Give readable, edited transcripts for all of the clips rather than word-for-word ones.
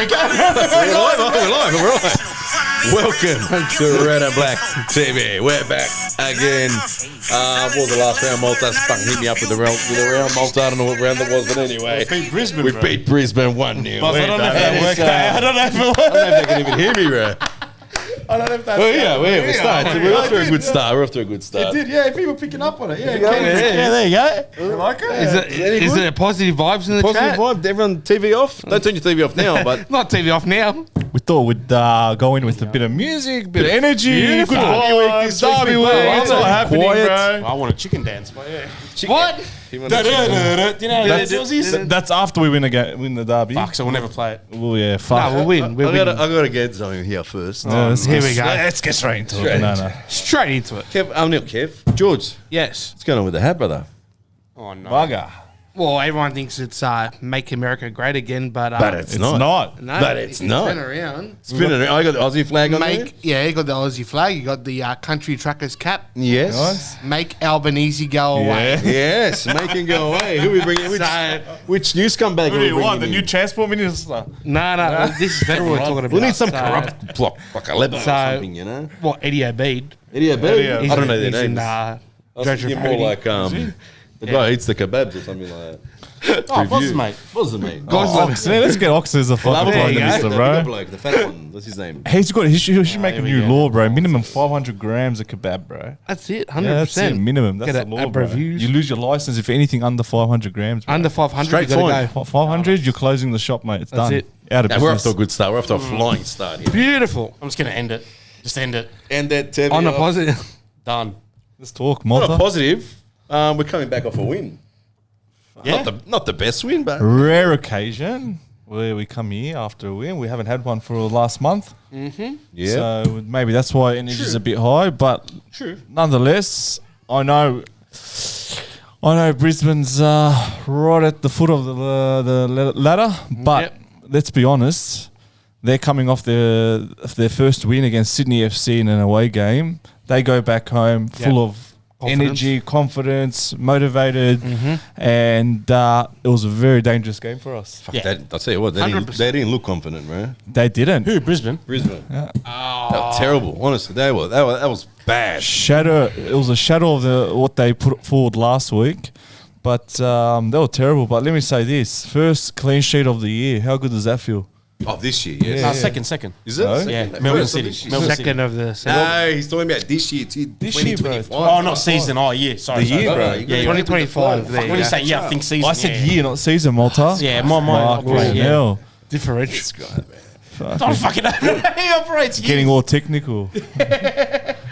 We're live. Welcome to Red and Black TV. We're back again. What was the last round? Malta's fucking hit me up with a round. Malta, I don't know what round that was, but anyway. We beat Brisbane, We beat Brisbane 1-0. I don't know if that worked out. I don't know if they can even hear me, bro. I don't know if that's... we started. We're off to a good start. It did, yeah. People picking up on it. Yeah, there you go. You like it? Is it positive vibes in the chat? Positive vibe. Everyone, TV off. Don't turn your TV off now, but Not TV off now. We thought we'd go in with a bit of music, bit of energy. Beautiful. Good Derby week this week's been It's quiet. all happening, Quiet. bro. I want a chicken dance, but yeah. What? Do you know how to do this? That's after we win the derby. Fuck, so we'll never play it. Well, yeah, fuck. No, we'll win. We'll I win. gotta get something here first. Here we go. Let's get straight into it. No. Straight into it. Kev, Kev. George, Yes. what's going on with the hat, brother? Oh, no. Bugger. Well, everyone thinks it's Make America Great Again, but It's It's not. not. no, but it's not. Turn around. Spin it. I got the Aussie flag on there. You got the Aussie flag. You got the country truckers cap. Yes. Nice. Make Albanese go away. Yeah. Yes, make it go away. Who we bringing? Which news scumbag Who are do we you want? The bringing new in? transport minister. No. This is federal we're talking about. We need some So, corrupt block, like a Lebanon or So- something, you know? What, Eddie Obeid? Eddie Abel? He's I don't know their He's in, names. I was Judge thinking more Rapodi. like the guy who eats the kebabs or something like that. Oh, what's his mate? What's his mate? Let's get Ox as a fucking prime minister, The bro. bloke, the fat one. What's his name? He should make a new law, bro. Minimum 500 grams of kebab, bro. That's it, 100%. Yeah, that's it. Minimum. That's Get the a law, bro. reviews. You lose your license if anything under 500 grams. Bro. Under 500, Straight you gotta fine. go. 500, you're closing the shop, mate. It's That's done. it. Out of Yeah, we're off business. to a good start. We're off to a flying start here. Beautiful. I'm just going to end it. Just end it. And that TV On a off. positive. Done. Let's talk, Not a Malta. positive. We're coming back off a win. Yeah. Not the best win, but Rare occasion where we come here after a win. We haven't had one for the last month. yeah. So maybe that's why energy's a bit high. But nonetheless, I know Brisbane's right at the foot of the ladder. But let's be honest, they're coming off their first win against Sydney FC in an away game. They go back home full of energy, confidence, motivated, and it was a very dangerous game for us. Yeah. I'll tell you what, they didn't look confident, bro. They didn't. Who, Brisbane? Brisbane. That was terrible. Honestly, that was bad. It was a shadow of what they put forward last week, but they were terrible. But let me say this: first clean sheet of the year. How good does that feel? Oh, this year, yes. No, second. Is it? No? Second? Yeah, First Melbourne of City. this year. Melbourne Second of the season. No, he's talking about this year, This year, bro. 2025. Oh, not season. Oh, yeah. Sorry. The year, sorry. bro. Yeah, 2025. When There you you say go. I think season. I said yeah. year, not season, Malta. Yeah, my Fucking operate, yeah. hell. Differential. Don't fucking He operates Getting all technical.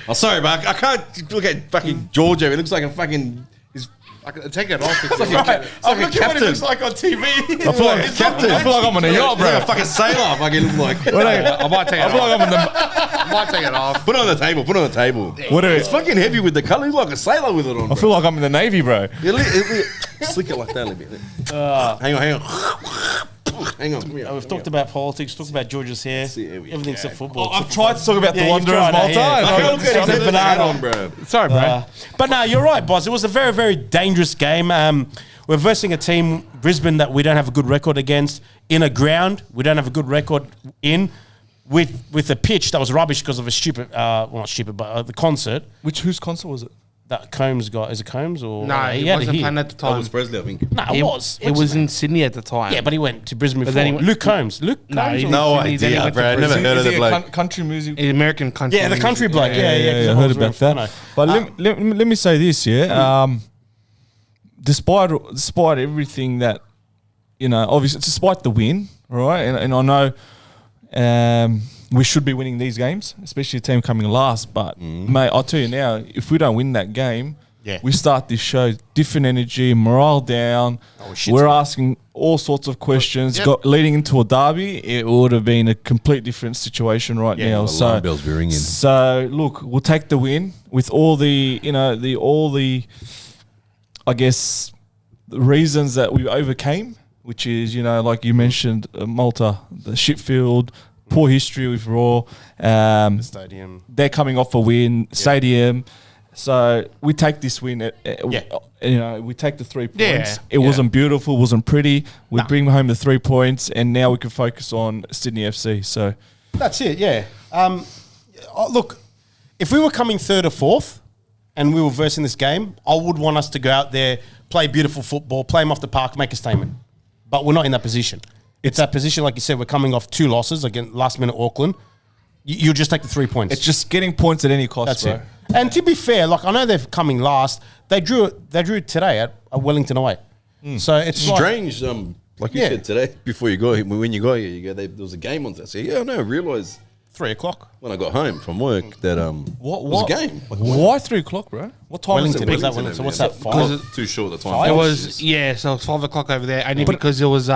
Oh, sorry, but I can't look at fucking George over. It looks like a fucking... Take it off. It's like a captain. like on TV. I feel like captain. I feel like I'm on a yacht, He's like bro. a fucking sailor. I fucking look like... I might take it I feel like off. I'm on the. I might take it off. Put it on the table. Put it on the table. What are It's fucking heavy with the colour. He's like a sailor with it on, I bro. feel like I'm in the Navy, bro. Slick it like that a little bit. Hang on. Hang on. Come here. We've talked about politics, talked about George's hair. Here we Everything's go. a football. I've tried to talk about the Yeah, you've Wanderers, tried that, Malta. yeah. and I I- can't look at him. Something Put the hat banana. on, bro. Sorry, bro. But no, you're right, boss. It was a very, very dangerous game. We're versing a team, Brisbane, that we don't have a good record against. In a ground, we don't have a good record in. With a pitch that was rubbish because of a stupid, well, not stupid, but the concert. Whose concert was it? That Combs got. Is it Combs or? No, he had wasn't it here. playing at the That time. was Presley, I think. No, it was. It was in Sydney at the time. Yeah, but he went to Brisbane before. then he went- Luke Combs. Luke No, Combs. he or- didn't. No Sydney, then he idea, went to bro. I never Brisbane. heard of Is the he a bloke. country music? American country. Yeah, the country music. bloke. Yeah. I I heard was about very- that. But let me say this, yeah. Despite everything that, obviously, despite the win, right? And I know we should be winning these games, especially a team coming last. But, mate, I'll tell you now, if we don't win that game, we start this show, different energy, morale down. We're asking all sorts of questions. Leading into a derby, it would have been a complete different situation right now. Alarm bells be ringing. So look, we'll take the win with all the, I guess, the reasons that we overcame, which is, like you mentioned, Malta, the Shipfield, poor history with Raw. Stadium. They're coming off a win, stadium. So we take this win. Yeah. We take the 3 points. Yeah. It wasn't beautiful, wasn't pretty. We bring home the 3 points, and now we can focus on Sydney FC. So That's it, yeah. Look, if we were coming third or fourth and we were versing this game, I would want us to go out there, play beautiful football, play them off the park, make a statement. But we're not in that position. It's that position, like you said, we're coming off 2 losses against last minute Auckland. You'll just take the 3 points. it's just getting points at any cost, That's bro. it. And to be fair, like I know they're coming last. They drew today at Wellington away. So it's like, Strange, like you Yeah. said today, before you go, when you got here, there was a game on Saturday. Yeah, I know, I realised 3 o'clock. when I got home from work that What it was a game. Like, Why 3 o'clock, bro? What time Wellington, is is it? that Wellington? So what's that, 5? Because it's too short the time. Five? It was so it's 5 o'clock over there, only because it was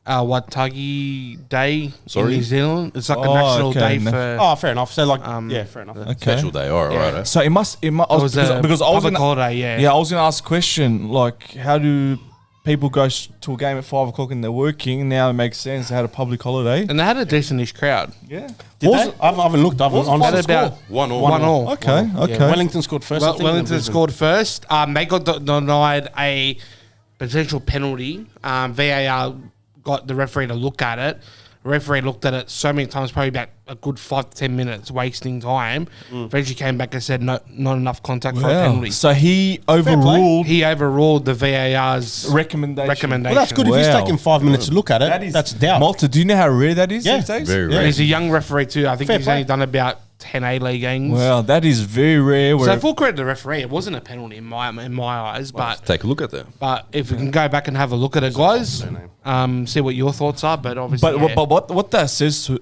Watagi Day Sorry? in New Zealand. It's like a Oh, national okay. day for. Oh, fair enough. So like, yeah, fair enough. Okay. Special day, all right, right. So it must. It was because I was public gonna, holiday, yeah. Yeah, I was going to ask a question. Like, how do people go to a game at 5 o'clock and they're working? Now it makes sense. They had a public holiday. And they had a decentish crowd. Yeah. Did Was they? it- I haven't looked. I haven't was it honestly Had about scored. 1 all. 1 all. Okay. Okay. Yeah, Wellington scored first. I think, Wellington and Brisbane. scored first. They got denied a potential penalty. VAR got the referee to look at it. The referee looked at it so many times, probably about a good 5 to 10 minutes, wasting time. Eventually came back and said not enough contact for a Wow. penalty. So he overruled He overruled the VAR's recommendation. Well, that's good if he's Wow. taking 5 minutes to look at it. That's doubt. Malta, do you know how rare that is Yeah. these days? Very Yeah. rare. He's a young referee too. I think Fair he's play. only done about 10 A-League games. Wow, that is very rare. So Where full credit to the referee. It wasn't a penalty in my eyes, but Take a look at that. if we can go back and have a look at it, guys, see what your thoughts are. But obviously, but what that says to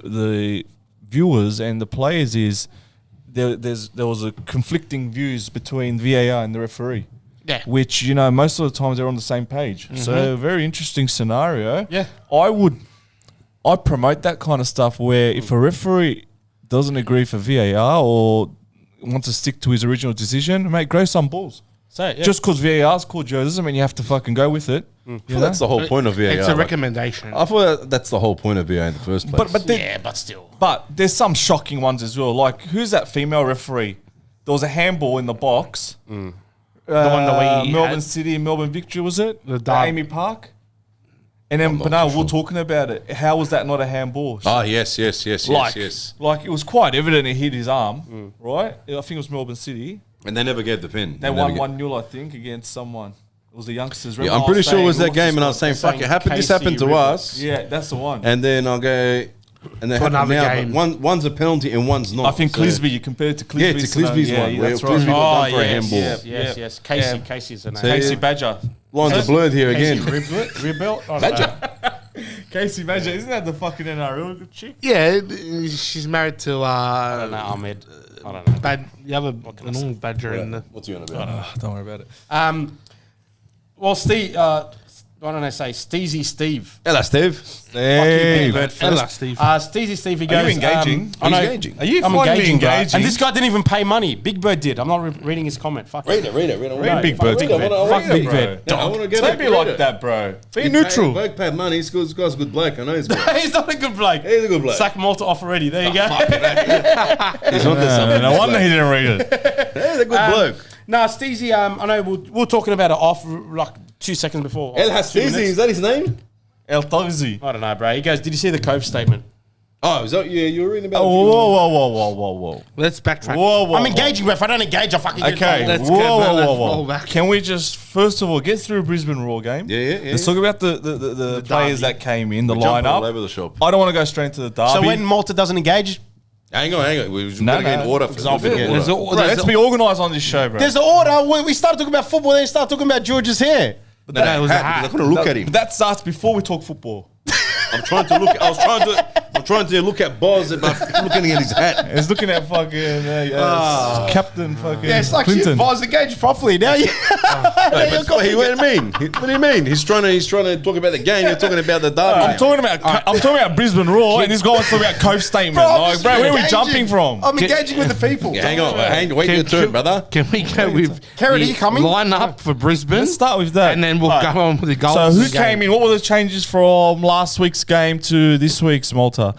the viewers and the players is there was a conflicting views between VAR and the referee. Yeah. Which, most of the times they're on the same page. So very interesting scenario. Yeah. I promote that kind of stuff where if a referee doesn't agree for VAR or wants to stick to his original decision, mate, grow some balls. So, yeah. Just because VAR's called you doesn't mean you have to fucking go with it. Well, that's the whole point of VAR. it's a like, recommendation. I thought that's the whole point of VAR in the first place. but still. But there's some shocking ones as well. Like, who's that female referee? There was a handball in the box. The one that we Melbourne had. City and Melbourne Victory, was it? The dark- Amy Park? And then, but no, we're talking about it. How was that not a handball? yes. Like, it was quite evident it hit his arm, right? I think it was Melbourne City. And they never gave the pin. They won 1-0, I think, against someone. It was the youngsters. Yeah, I'm pretty sure it was that game, and I was saying, "Fuck, it happened. This happened to us." Yeah, that's the one. And then I'll go, and they To happen another now. game. But one's a penalty and one's not. I think So- Clisby, you compared it to Clisby's. Yeah, to Clisby's one, where that's Clisby right. got done for a handball. Yes. Casey. Yeah. Casey's a name. Casey Badger. Lines are blurred here Casey again. Rebuilt? Badger. Casey Badger, isn't that the fucking NRL chick? Yeah, she's married to I don't know, Ahmed. I don't know. the other normal Badger in the. What's he on about? Don't worry about it. Well, Steve, why don't I say Steezy Steve? Hello, Steve. Hey, Hello, Steve. Steezy Steve, he goes... Are you engaging? I know, He's engaging. Are you I'm finally engaging, bro. engaging? And this guy didn't even pay money. Big Bird did. I'm not reading his comment. Fuck Read it. No, Big fuck Bird. Big Read it, Bird. I wanna Fuck read it, Big bro. Bird. No, I want to get Don't it. be Read like it. that, bro. Be He neutral. Bloke paid money. This guy's a good bloke. I know he's good. He's not a good bloke. He's a good bloke. Sack Malta off already. There you go. He's on to something. No wonder he didn't read it. He's a good bloke. Nah, Steezy, I know we were talking about it off like 2 seconds before. El 2 Hastizi, minutes. is that his name? El Tawzi. I don't know, bro. He goes, did you see the Cove statement? Oh, is that you were reading about? Whoa. Let's backtrack. Whoa. I'm engaging, bro. If I don't engage, I'll fucking get Okay. it. Let's Whoa, go back, let's whoa. roll back. Can we just first of all get through a Brisbane Raw game? Yeah. Let's talk about the players derby. that came in, the Jump all lineup. over the shop. I don't want to go straight into the derby. So when Malta doesn't engage, Hang on. We're No, going to get in no. order. I'll forget. There's a- Bro, there's let's a- be organised on this show, bro. there's an order. We start talking about football, then start talking about George's hair. No, it was a I hat. couldn't look at him. But that starts before we talk football. I'm trying to look. I'm trying to look at Boz, but I'm looking at his hat. He's looking at fucking Captain fucking Yeah, it's like Clinton. shit. Bars engaged properly. Now you. What do you mean? What do you mean? He's trying to talk about the game. You're talking about the derby. I'm talking about Brisbane Raw, and this guy wants to talk about Cove statement. Like, bro, where are we jumping from? I'm engaging with the people. Hang on. Wait your turn, brother. Can we go with Kerry, you coming? line up for Brisbane? Let's start with that. And then we'll go on with the goals. So of who the game. came in? What were the changes from last week's week's game to this week's Malta.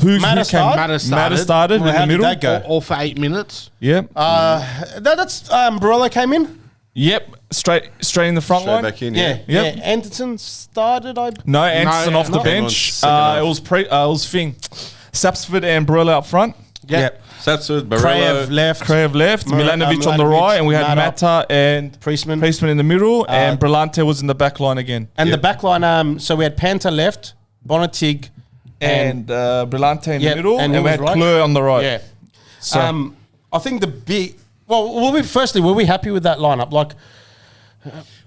Matter started Well, in how the did middle. that go? All for 8 minutes. Yep. That's Barolo came in. Yep. Straight in the front Straight line. back in, Yeah, yeah. Yep. yeah. Anderson started. No, Anderson off the no. bench. Second half. It was Sapsford and Barella up front. Yep. Sapsford, Krajev Barella. left. Krajev left, Milanovic on the Milanovic, right, and we had Mata, Mata and Priestman. in the middle, and Brillante was in the back line again. And Yep. the back line, so we had Panther left, Bonatig, And Brillante in Yep, the middle, and and, who we was had right? Kleur on the right. Yeah. So I think the big. Well, were we happy with that lineup? Like,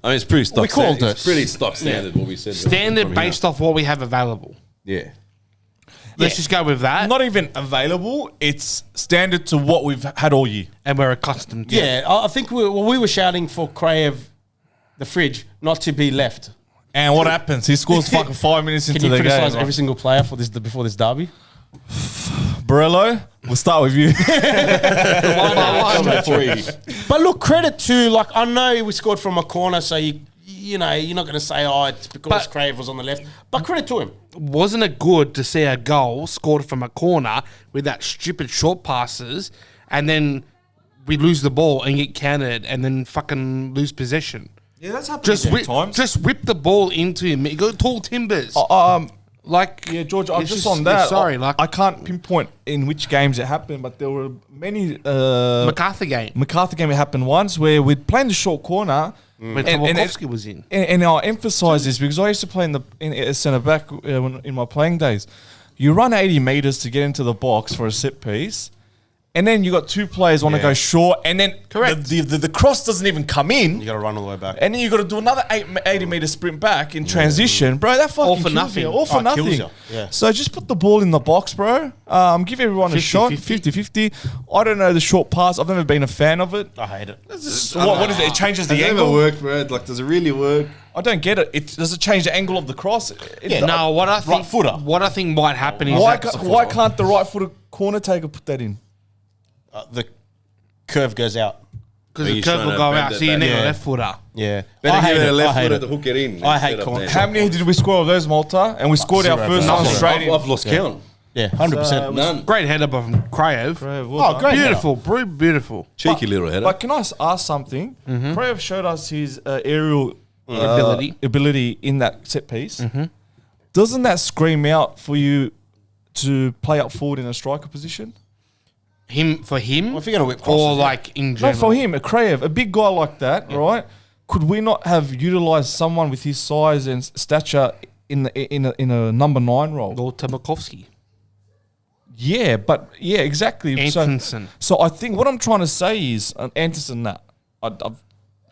I mean, it's pretty stock We called standard. it. It's pretty stock standard what we said. Standard from here. based off what we have available. Yeah. Let's just go with that. not even available. It's standard to what we've had all year. And we're accustomed to. yeah, I think we were shouting for Krajev, the fridge, not to be left. And what happens? He scores fucking 5 minutes Can into you the criticize game. every single player for this before this derby? Barello, we'll start with you. But look, credit to, like, I know we scored from a corner, so you know, you're not going to say, oh, it's because But- Krajev was on the left. But credit to him. Wasn't it good to see a goal scored from a corner with that stupid short passes and then we lose the ball and get counted and then fucking lose possession? Yeah, that's happened Just whip the ball into him. You got tall timbers. Like, Yeah, George, I'm it's just on that. Sorry, like I can't pinpoint in which games it happened, but there were many. MacArthur game MacArthar game it happened once where we'd play in the short corner. when and Tobolkovsky was in. And I emphasise this because I used to play in centre back in my playing days. You run 80 metres to get into the box for a set piece, and then you got two players want to go short, and then the cross doesn't even come in. You got to run all the way back. And then you got to do another 80-metre sprint back in transition, bro. That fucking All for kills nothing. you. All for Oh, it kills nothing. you. Yeah. So just put the ball in the box, bro. Give everyone a shot. 50-50. I don't know the short pass. I've never been a fan of it. I hate it. What is it? It changes the Does it ever angle. work, bro? Like, does it really work? I don't get it. Does it change the angle of the cross? No, what I think Right footer. what I think might happen is Why, that why can't the right-footed corner taker put that in? The curve goes out. because But the he's curve trying will to go bend out, it so you back. need a Yeah. left footer. Yeah. Better I give hate it a it. left I hate footer it. to hook it in. I hate instead of corner. there. How many did we score of those, Malta? And we scored our Zero, first bro. one Nothing. straight in. I've lost count. Yeah, 100%. None. Great header from Krajev. Oh, great. Beautiful, beautiful. Cheeky little header. But can I ask something? Krajev showed us his aerial Ability. in that set piece. Doesn't that scream out for you to play up forward in a striker position? For him, Well, if you're going to whip or crosses, like in No, general. for him, a Krajev, a big guy like that, right? Could we not have utilised someone with his size and stature in a number 9 role? Or Tobolkovsky. Yeah, exactly. Antonsen. So I think what I'm trying to say is Anderson. That Done.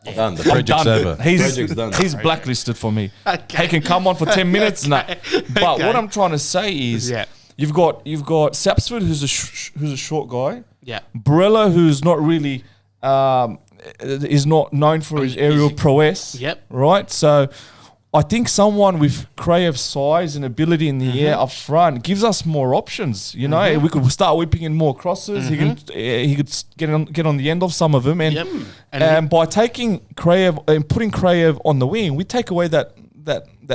The I'm project's done. over. He's Project's done. he's blacklisted for me. Okay. He can come on for 10 minutes, nah. But Okay. what I'm trying to say is, Yeah. you've got Sapsford, who's a short guy. Yeah. Barella, who's not really is not known for his aerial prowess. Yep. Right. So I think someone with Krajev's size and ability in the air up front gives us more options. You know, we could start whipping in more crosses. He could get on the end of some of them, and Yep. and by taking Krajev and putting Krajev on the wing, we take away that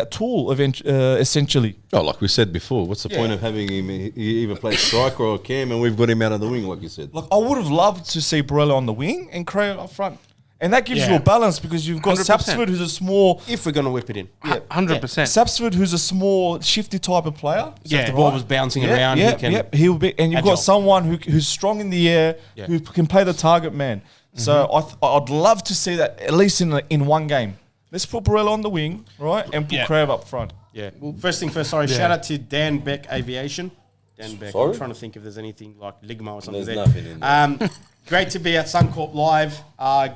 tool essentially. Oh, like we said before, what's the point of having him? He either plays striker or cam, and we've got him out of the wing, like you said. Like I would have loved to see Barella on the wing and Krajev up front. And that gives you Yeah. a balance because you've got 100%. Sapsford, who's a small if we're going to whip it in. 100%. Sapsford, who's a small, shifty type of player. So if the ball was bouncing around, Yeah, he can. yeah, he'll be, and you've Agile. got someone who's strong in the air, Yeah. who can play the target man. So I'd love to see that at least in one game. Let's put Barella on the wing, right, and put Yeah. Krajev up front. Yeah. Well, first thing first, sorry. Shout out to Dan Beck Aviation. Dan Beck. Sorry? I'm trying to think if there's anything like Ligma or something There's there. nothing in there. Great to be at Suncorp Live.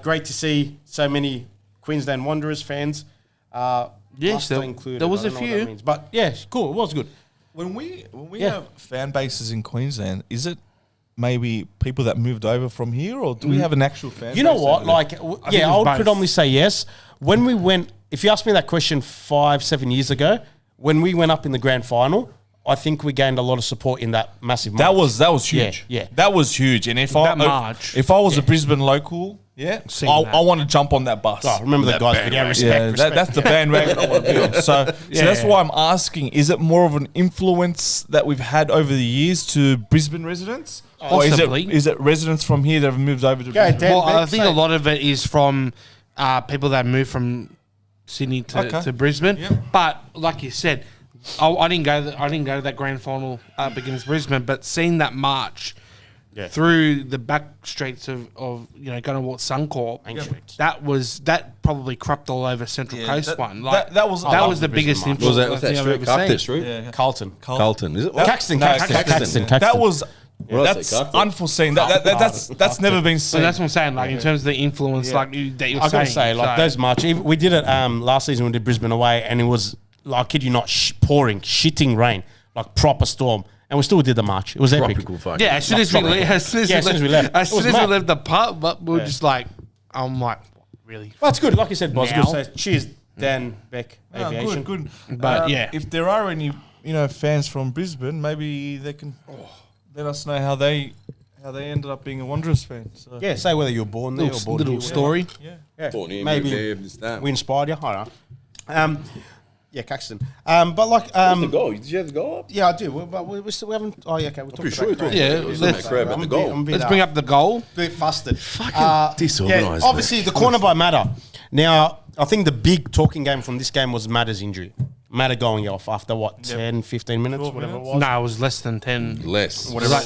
Great to see so many Queensland Wanderers fans. Yes, us there- included. there was I don't a know what few. that means. But yeah, cool. It was good. When we Yeah. have fan bases in Queensland, is it maybe people that moved over from here, or do we have an actual fan? You know base what? over there? Like, think I it's would both. predominantly say yes. When we went, if you asked me that question 5-7 years ago, when we went up in the grand final, I think we gained a lot of support in that massive march. that was huge. Yeah. That was huge. And if That March. if I was a Brisbane local, Yeah, Seen I that. want to jump on that bus. Oh, remember that guy's video. Respect, Yeah, respect. that's the bandwagon I want to be on. So that's why I'm asking: is it more of an influence that we've had over the years to Brisbane residents, or Possibly. is it residents from here that have moved over to Brisbane? Dan, Well, I Beck, think say- a lot of it is from people that moved from Sydney to Brisbane. Yep. But like you said, I didn't go. I didn't go to that grand final against Brisbane. But seeing that march through the back streets of going towards Suncorp, that probably crept all over Central Coast one. Like that was the biggest Brisbane influence. Was that I've street? ever Carter seen. Street? Yeah. Carlton. Carlton. Is it? Caxton. That was What else that's they cut? unforeseen. That's never been So seen. that's what I'm saying. Like in terms of the influence, that you're I saying. gotta say, like So- those march. We did it last season. We did Brisbane away, and it was like, I kid you not, pouring, shitting rain, like proper storm, and we still did the march. It was epic. Tropical fucking. Yeah, as soon as we left, It was mad. the pub, but we were just like, I'm like, really? Well, it's good. Like you said, boss. Now? Good. So, cheers, Dan Beck Aviation. Good. But yeah. if there are any fans from Brisbane, maybe they can let us know how they ended up being a Wanderers fan. So. Yeah, say whether you were born there or born Little here. story. Yeah. Born here, Maybe moved there, this, that. we inspired you. I don't know. Yeah, Caxton. But like, What's the goal? Did you have the goal up? yeah, I do. But we still haven't. Oh, yeah, okay. We'll talk pretty about sure you that. talked Yeah, about it. let's- Crab at the goal. Let's bring up the goal. Bit fusted. disorganised, obviously, the corner by Matter. Now, I think the big talking game from this game was Matter's injury. Matter going off after 10, 15 minutes, whatever it was. No, it was less than 10. Less. It was like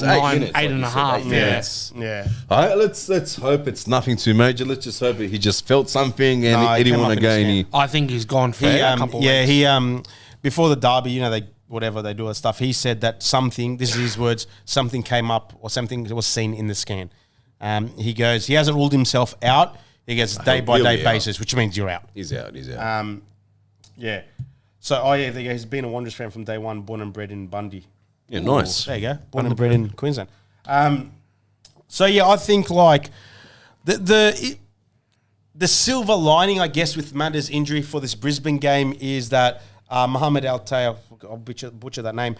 8 and a half. Yeah. All right, let's hope it's nothing too major. Let's just hope he just felt something and No, he he didn't came want up to in go his any. I think he's gone for He, a couple of weeks. he before the derby, they whatever they do and stuff. He said that something. This is his words. Something came up or something was seen in the scan. He goes. He hasn't ruled himself out. He gets day by he'll day be out. basis, which means you're out. He's out. Yeah. So there you go. He's been a Wanderers fan from day one, born and bred in Bundy. Yeah, nice. There you go. Born and bred in Queensland. So yeah, I think like the silver lining, I guess, with Matter's injury for this Brisbane game is that Mohamed Al-Tay, I'll butcher that name,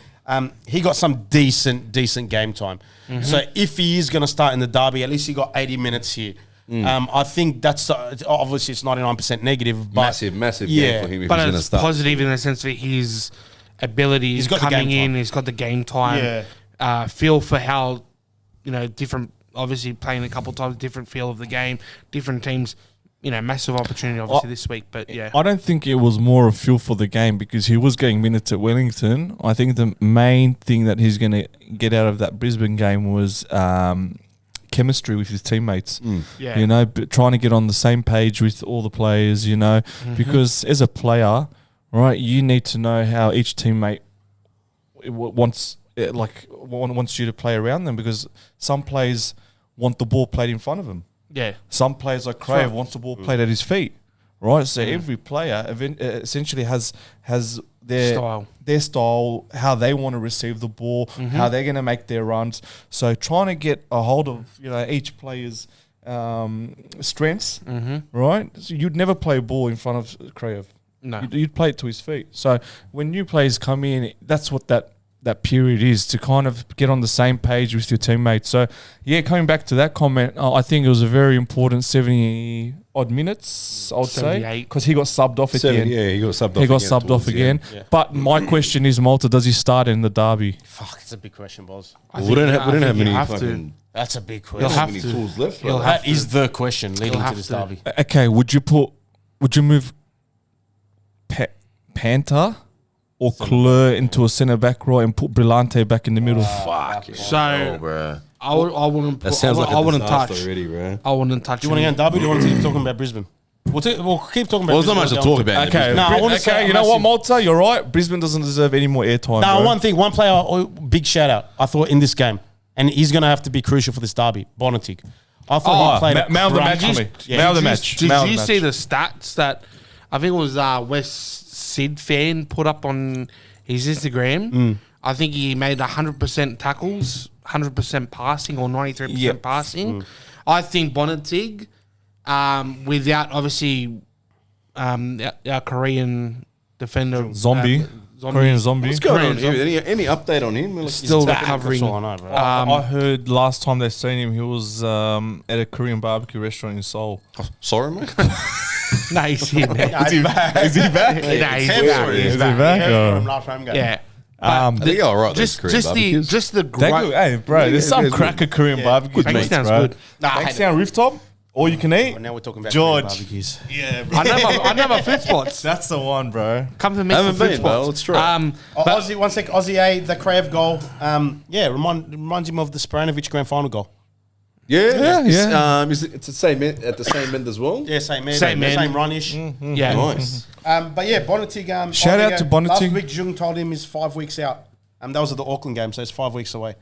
he got some decent game time. So if he is going to start in the derby, at least he got 80 minutes here. I think that's obviously it's 99% negative, but Massive yeah, game for him if But he's going to it's start. positive in the sense that his ability He's is got the coming game in. time. He's got the game time. Feel for how, different, obviously playing a couple of times, different feel of the game, different teams, massive opportunity obviously this week. But yeah. I don't think it was more a feel for the game because he was getting minutes at Wellington. I think the main thing that he's going to get out of that Brisbane game was chemistry with his teammates. Yeah. Trying to get on the same page with all the players, because as a player, right, you need to know how each teammate wants you to play around them because some players want the ball played in front of them. Yeah. Some players like Crave wants the ball played at his feet, right? So every player essentially has their style, how they want to receive the ball, how they're going to make their runs. So trying to get a hold of each player's strengths, right? So you'd never play a ball in front of Crave. No. You'd play it to his feet. So when new players come in, that's what that period is, to kind of get on the same page with your teammates. So, yeah, coming back to that comment, I think it was a very important 70-odd minutes, I would say, 78. because he got subbed off at the end. Yeah, he got subbed off. He got again subbed towards off the again. end. Yeah. But my question is, Malta, does he start in the derby? Fuck, it's a big question, boss. We don't have many have to. fucking That's a big He'll question. have many to. tools left. He'll like. have That is the question leading to have this to. derby. Okay, would you move Panther or Kleur into a centre back role and put Brillante back in the middle? Fuck. So bro. I wouldn't. That sounds like I a wouldn't disaster touch. already, bro. I wouldn't touch. Do you want to get in derby or do you want to keep talking about Brisbane? We'll keep talking about Well, there's not Brisbane. much to talk about. Okay, No, I wanna say you a know what, massive- Malta? You're right. Brisbane doesn't deserve any more airtime. No, bro. one player, big shout out. I thought in this game, and he's going to have to be crucial for this derby. Bonitig. I thought he played a man of the match cracking- for me. Yeah. Man of the match. Did Man of you the see match. the stats that I think it was West Sid fan put up on his Instagram? I think he made 100% tackles, 100% passing, or 93% Yep. passing. I think Bonitig, without obviously our Korean defender. Zombie. Korean zombie. What's going on here? Any update on him? Still recovering. That's all I know, bro. I heard last time they seen him, he was at a Korean barbecue restaurant in Seoul. Sorry, mate. No, he's here, man. Is he back? Is he back? Nah, he's back. Is he back? Yeah, from last home game. Yeah. They are right. Just the They great. good. Hey, bro, there's some cracker Korean barbecue Good meats, sounds bro. good. Bankstown rooftop, all you can eat. Well, now we're talking about George. barbecues. Yeah, bro. I know my food spots. That's the one, bro. Come to me Haven't for food been, spots. bro. Let's try. Oh, Aussie, one sec. Aussie A, the Krav goal. Reminds him of the Spranovic grand final goal. Yeah. Yeah. It's the same at the same end as well. Yeah, same man. Same man. Same run-ish. Yeah. Nice. But yeah, Bonatig. Shout out to Bonatig. Last week, Jung told him he's 5 weeks out. That was at the Auckland game, so it's 5 weeks away.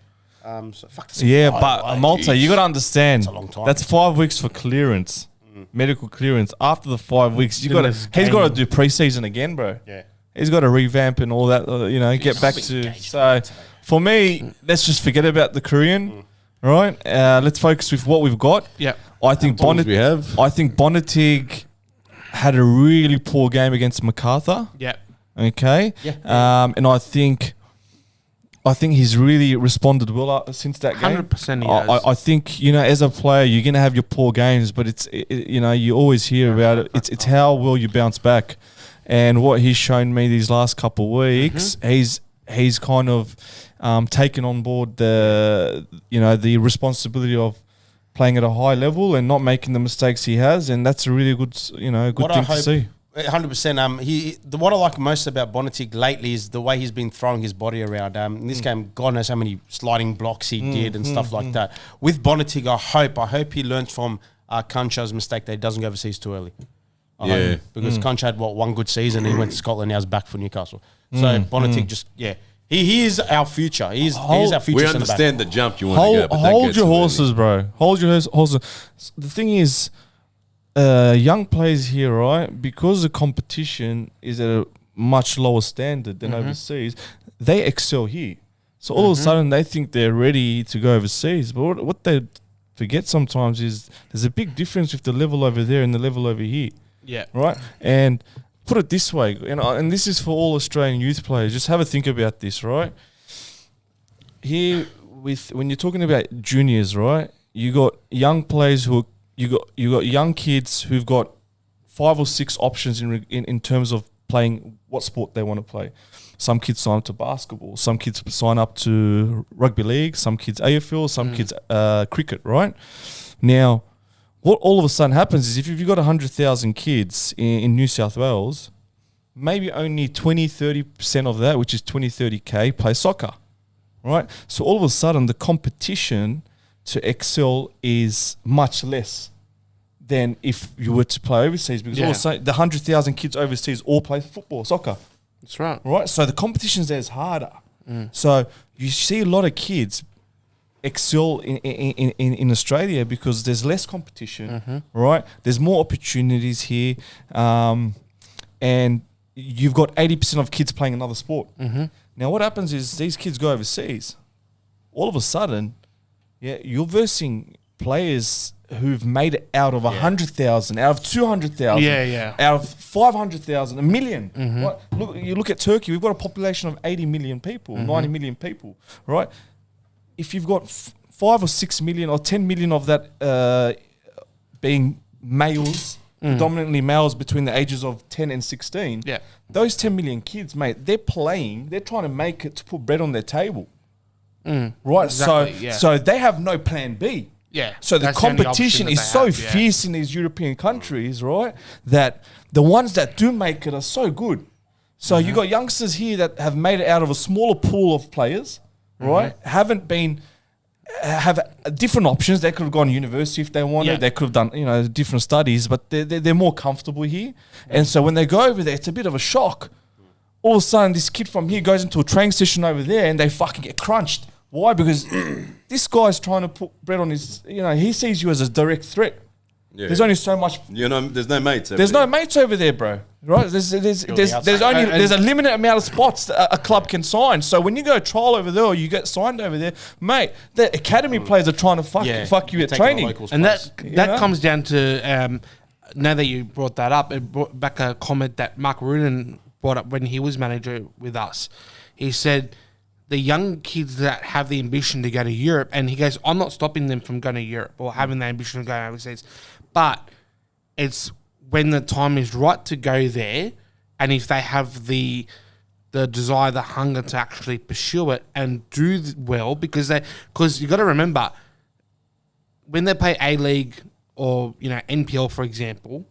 So fuck this. Yeah, but Malta, you got to understand. a long time. That's 5 weeks for clearance, medical clearance. After the 5 weeks, he's got to do preseason again, bro. Yeah. He's got to revamp and all that. Get back to. So for me, let's just forget about the Korean. Right, let's focus with what we've got. Yeah. I think we have. I think Bonatig had a really poor game against MacArthur. Yeah. Okay. Yeah. And I think he's really responded well since that game. 100% he has. I think, as a player, you're going to have your poor games, but you always hear about it. It's how well you bounce back. And what he's shown me these last couple of weeks, he's kind of taken on board the responsibility of playing at a high level and not making the mistakes he has, and that's a really good thing to see. 100%. What I like most about Bonatig lately is the way he's been throwing his body around. In this game, God knows how many sliding blocks he did and stuff like that. With Bonatig, I hope he learns from Concha's mistake that he doesn't go overseas too early. I hope, because Concha had one good season. He went to Scotland. Now he's back for Newcastle. So Bonatig he is our future. He is our future. We centre back. understand the jump you want to go, but don't Hold get your too horses, bro. Hold your horses. The thing is, young players here, right? Because the competition is at a much lower standard than overseas, they excel here. So all of a sudden, they think they're ready to go overseas. But what they forget sometimes is there's a big difference with the level over there and the level over here. Yeah. Right? And put it this way, and this is for all Australian youth players. Just have a think about this, right? Here, when you're talking about juniors, right? You got young players you got young kids who've got 5 or 6 options in terms of playing what sport they want to play. Some kids sign up to basketball. Some kids sign up to rugby league. Some kids AFL. Some kids cricket. Right now. What all of a sudden happens is if you've got 100,000 kids in New South Wales, maybe only 20-30% of that, which is 20-30K, play soccer, right? So all of a sudden the competition to excel is much less than if you were to play overseas, because all of a sudden the 100,000 kids overseas all play football, soccer. That's right. Right? So the competition there is harder. So you see a lot of kids excel in Australia because there's less competition, right? There's more opportunities here, and you've got 80% of kids playing another sport. Now, what happens is these kids go overseas. All of a sudden, you're versing players who've made it out of 100,000, out of 200,000, out of 500,000, a million. Right? You look at Turkey, we've got a population of 80 million people, 90 million people, right? If you've got 5 or 6 million or 10 million of that being males, predominantly males between the ages of 10 and 16, those 10 million kids, mate, they're trying to make it to put bread on their table. Right? Exactly, so they have no plan B. Yeah. So the That's the only competition option is that so they have, fierce in these European countries, right? That the ones that do make it are so good. So you got youngsters here that have made it out of a smaller pool of players, right? Have different options. They could have gone to university if they wanted. They could have done different studies, but they're more comfortable here. And so when they go over there, it's a bit of a shock. All of a sudden, this kid from here goes into a training session over there, and they fucking get crunched. Why? Because this guy's trying to put bread on his. He sees you as a direct threat. Yeah. There's only so much. There's no mates. There's no mates over there, bro. Right? There's a limited amount of spots that a club can sign. So when you go trial over there or you get signed over there, mate, the academy players are trying to fuck you at training, and that comes down to now that you brought that up, it brought back a comment that Mark Rudan brought up when he was manager with us. He said the young kids that have the ambition to go to Europe, and he goes, I'm not stopping them from going to Europe or having the ambition of going overseas, but it's when the time is right to go there, and if they have the desire, the hunger to actually pursue it and do well, because you got to remember, when they play A-League or NPL, for example,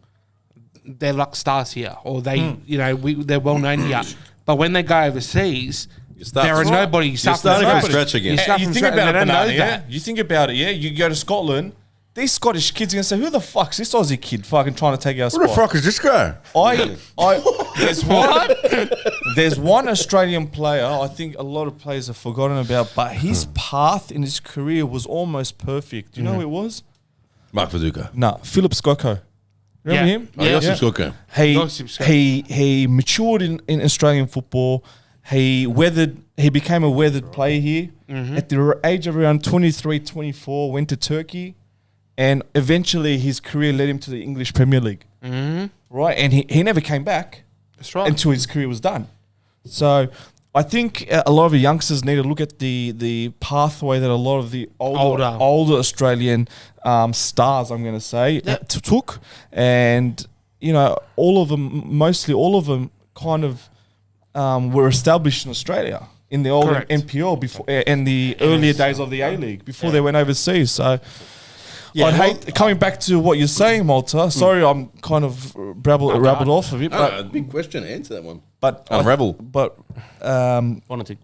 they're like stars here, or they they're well known here. But when they go overseas, there are nobody. You're starting from scratch again. You think about it, Banana, You think about it, yeah. You go to Scotland. These Scottish kids are gonna say, "Who the fuck's this Aussie kid fucking trying to take our spot?" Where the fuck is this guy? There's one Australian player I think a lot of players have forgotten about, but his path in his career was almost perfect. Do you know who it was? Mark Viduka. No, Philip Skoko. Remember him? Josip Skoko. He matured in Australian football. He became a weathered player here. At the age of around 23, 24, went to Turkey. And eventually his career led him to the English Premier League. Right? And he never came back. That's right. Until his career was done. So I think a lot of the youngsters need to look at the pathway that a lot of the older Australian stars, I'm going to say, took. And, mostly all of them kind of were established in Australia in the old NPL before, in the earlier days of the A-League, before they went overseas. So I'd hate coming back to what you're saying, Malta. Sorry, I'm kind of rabbled off of it. But big question. Answer that one. But Unravel. Bonitig.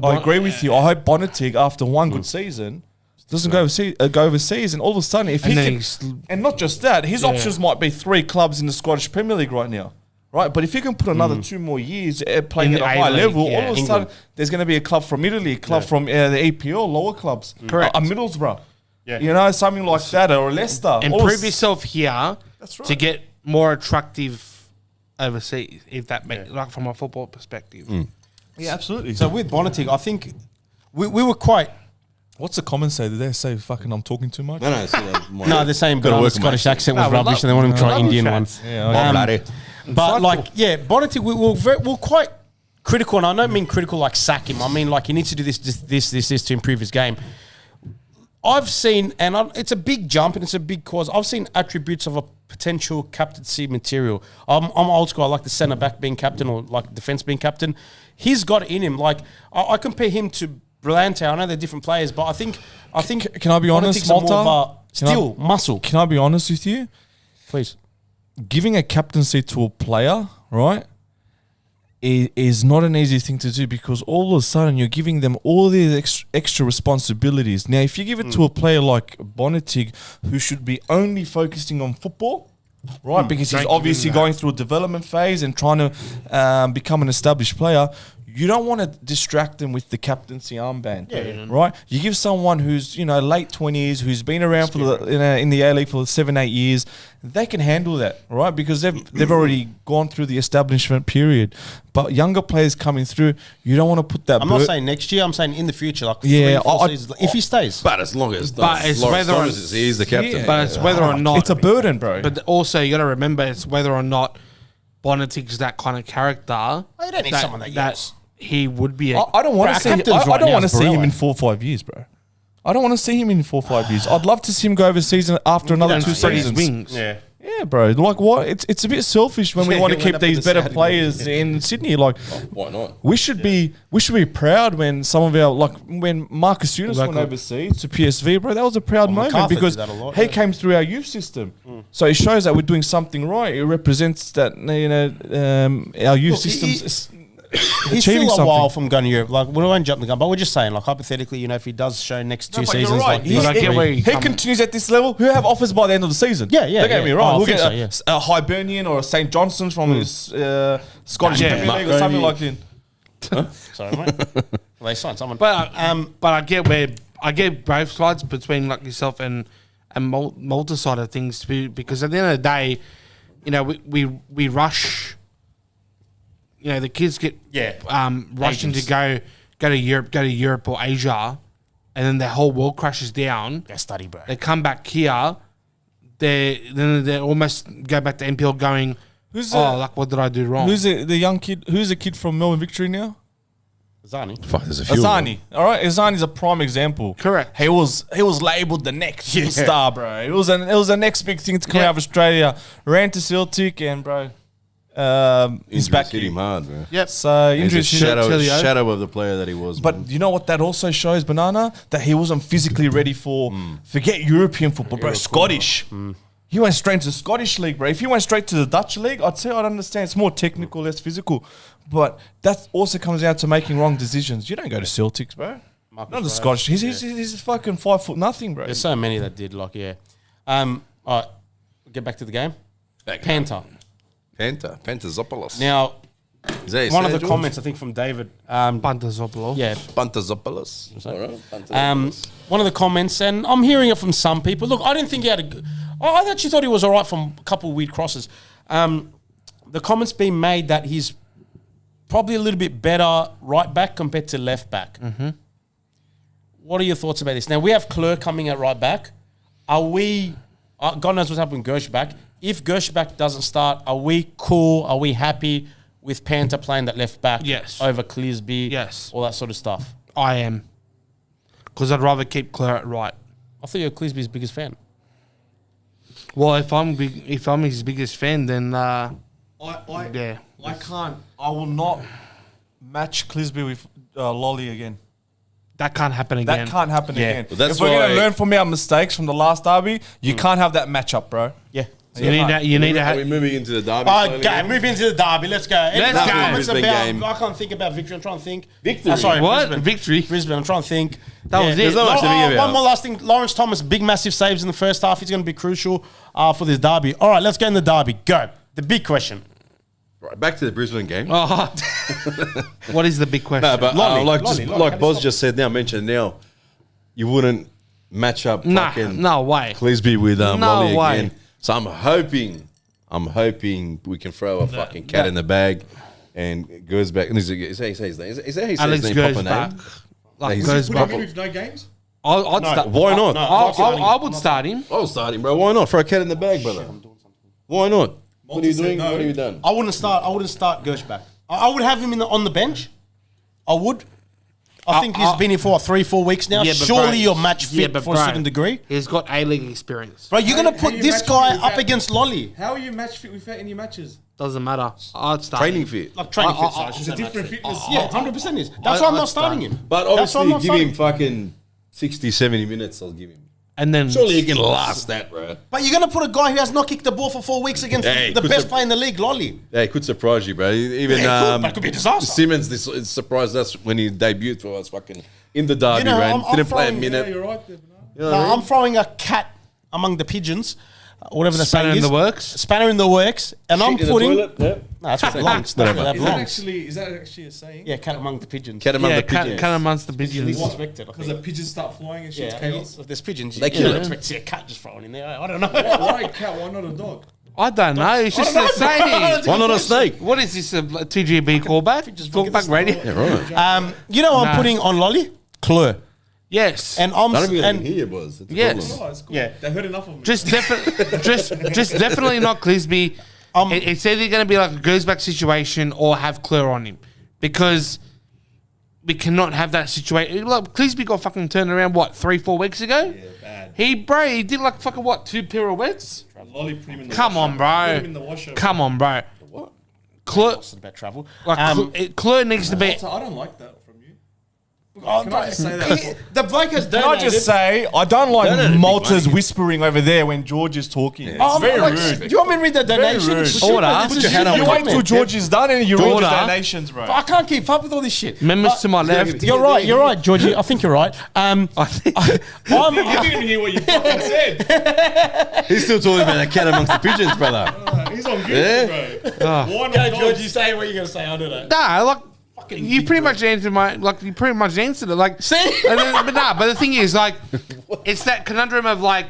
I agree with you. I hope Bonitig, after one good season, doesn't go overseas, and all of a sudden, if and not just that, his options might be 3 clubs in the Scottish Premier League right now. Right, but if he can put another 2 more years playing at a high level, all of a sudden there's going to be a club from Italy, a club from the EPL, lower clubs, a Middlesbrough, something like that, or a Leicester. And prove yourself here to get more attractive overseas, if that makes like from a football perspective. Yeah, absolutely. So with Bonitig, I think we were quite. What's the comment say? Did they say fucking I'm talking too much? No, they're saying the Scottish accent was rubbish, and they want him to try Indian one. But Bonitig, we're quite critical, and I don't mean critical like sack him. I mean like he needs to do this to improve his game. I've seen, and it's a big jump and it's a big cause. I've seen attributes of a potential captaincy material. I'm old school. I like the centre back being captain, or like defence being captain. He's got it in him. Like I compare him to Brilante. I know they're different players, but I think. Can I be honest, Malta? Muscle. Can I be honest with you? Please. Giving a captaincy to a player, right, is not an easy thing to do, because all of a sudden you're giving them all these extra responsibilities. Now, if you give it to a player like Bonitig, who should be only focusing on football, right, because he's obviously going through a development phase and trying to become an established player, you don't want to distract them with the captaincy armband, right? You give someone who's late 20s, who's been around for in the A-League for 7-8 years, they can handle that, right? Because they've already gone through the establishment period. But younger players coming through, you don't want to put that. I'm not saying next year. I'm saying in the future, like 3-4 seasons, if he stays. But as long as he's the captain. But it's whether or not it's a burden, bro. But also you got to remember it's whether or not Bonitig's that kind of character. Oh, you don't need someone that he would be. I don't want to see. I don't want to see him in 4 or 5 years, bro. I don't want to see him in 4 or 5 years. I'd love to see him go overseas after another 2 seasons. Wings. Yeah, bro. Like what? It's a bit selfish when we want to keep these better players in Sydney. Like, why not? We should be proud when some of our when Marcus Younes went overseas to PSV, bro. That was a proud moment because he came through our youth system. So it shows that we're doing something right. It represents that our youth systems. He's still a while from going to Europe. Like, we won't jump the gun, but we're just saying, like, hypothetically, if he does show next 2 seasons, right. He continues at this level. He'll have offers by the end of the season. Don't get me wrong. We'll get a Hibernian or a St. Johnston's from his Scottish Premier League or something like that. Sorry, mate. Well, they signed someone. But I get both sides between like yourself and Malta side of things, because at the end of the day, we rush. The kids get rushing to go to Europe or Asia, and then their whole world crashes down. They study, bro. They come back here, they almost go back to NPL going, Who's what did I do wrong? who's the young kid? Who's the kid from Melbourne Victory now? Zani. Fuck, there's a few. Azani. All right, Azani's a prime example. Correct. He was labelled the next star, bro. It was the next big thing to come out of Australia. Ran to Celtic and bro, he's back. Hit him hard, bro. Yep. So He's a injuries. shadow of the player that he was. But man. you know what that also shows, Banana? That he wasn't physically ready for, forget European football, bro, Scottish. He went straight into the Scottish league, bro. If he went straight to the Dutch league, I'd say I'd understand. It's more technical, less physical. But that also comes down to making wrong decisions. You don't go to Celtics, bro. Not the Scottish. He's fucking 5 foot nothing, bro. There's so many that did, all right, get back to the game. Panther. Pantazopoulos. Now, Is that one of the George? comments, I think, from David. Pantazopoulos. Yeah. Pantazopoulos. All right. Pantazopoulos. One of the comments, and I'm hearing it from some people. Look, I didn't think he had a. I actually thought he was all right from a couple of weird crosses. The comments being made that he's probably a little bit better right back compared to left back. Mm-hmm. What are your thoughts about this? Now, we have Kleur coming at right back. Are we, God knows what's happening with Gershback. If Gershback doesn't start, are we cool? Are we happy with Panther playing that left back Yes. over Clearsby? Yes. All that sort of stuff. I am. Because I'd rather keep Clare at right. I thought you were Clearsby's biggest fan. Well, if I'm his biggest fan, then I will not match Clisby with Lolly again. that can't happen again. That can't happen again. Well, that's if we're going to why- learn from our mistakes from the last derby, you can't have that matchup, bro. Yeah. You need to Are we have. moving into the derby? slowly Okay, now? move into the derby. Let's go. Let's Any go. comments Brisbane about, game. I can't think about victory. I'm trying to think. Victory? Sorry, What? Brisbane. Victory? Brisbane. I'm trying to think. That was it. There's not much to think about. One more last thing. Lawrence Thomas, big massive saves in the first half. He's going to be crucial for this derby. All right, let's get in the derby. Go. The big question. Right, back to the Brisbane game. Oh. What is the big question? No, but Lolly, like Lolly, Lolly, like how do you Boz stop just said now, mentioned now, you wouldn't match up fucking no way. Clearsby with No Lolly way. again. So I'm hoping we can throw a fucking cat in the bag and goes back. And is that his name? Is that his Alex name? goes Proper back. name? Like he's- goes Would back. With no games? I'd start. Why not? I would start him. I'll start him, bro. Why not? Throw a cat in the bag, brother. Why not? What are you said doing? no. What have you done? I wouldn't start Gershback. I would have him on the bench. I would. I think he's been here for 3-4 weeks now. Yeah, but Surely bro- you're match fit yeah, but for a bro, certain degree. He's got A-League experience. Bro, you're going to How put you this match guy fit with up that? against Lolly. How are you match fit without any matches? Doesn't matter. I'd start Training him. fit. Like training fit, sorry. I should It's a say match different fit. fitness. Yeah, 100% is. That's why I'm not starting him. But That's why I'm obviously, not give starting him fucking 60, 70 minutes. I'll give him. And then Surely he can last that, bro. But you're going to put a guy who has not kicked the ball for 4 weeks against Hey, the could best sur- player in the league, Lolly. Yeah, it could surprise you, bro. Even Yeah, it could be a disaster. Simmons this surprised us when he debuted for us fucking in the derby, You know, man. I'm Didn't play a throwing- minute. Yeah, you're right there. You know what I mean? I'm throwing a cat among the pigeons, whatever the Spanner saying in is. the works? Spanner in the works. And I'm Shit in the putting... toilet? Yeah. No, that's what belongs. That's where that belongs. Is that actually a saying? Yeah, cat among the pigeons. Cat among yeah, the pigeons. cut amongst the pigeons. Least expected, I Because think. the pigeons start flying and shit's Yeah, chaos. if there's pigeons, They you kill don't it. expect to see a cat just thrown in there. I don't know. Why a cat? Why not a dog? I don't know. It's just a saying. Why not a snake? What is this? A TGB callback? Talkback radio? Yeah, right. You know, I'm Nah. putting on Lolly, Kleur. Yes. And I don't think I can and hear you, boys. That's the Yes. problem. Oh, it's cool. Yeah. They heard enough of me. just definitely not Clisby. It's either going to be like a goes back situation or have Clare on him, because we cannot have that situation. Look, Clisby got fucking turned around 3-4 weeks ago. Yeah, bad. He did like fucking 2 pirouettes. Lolly put him in the Come on, washer. Put him in bro. the washer. Come on, bro. What? Clare, about travel. Clare needs to be. So I don't like that from you. Oh, Can I just say that? the bloke has Can I donated. just say, I don't like Donated big Malta's money. whispering over there when George is talking. Oh, It's very like, rude. do you want me to read the donation? rude. Shit, Order. this Put is your hand shit. on You my wait till George is done and you read the Order. donations, bro. I can't keep up with all this shit. Members to my left. You're right, Georgie. I think you're right. I think. You didn't even hear what you fucking said. He's still talking about that cat amongst the pigeons, brother. He's on good, Yeah? bro. Why not dogs? Georgie, say what you're going to say. I'll do that. Nah, like you pretty much answered you pretty much answered it. Like, See? but the thing is, like, it's that conundrum of like,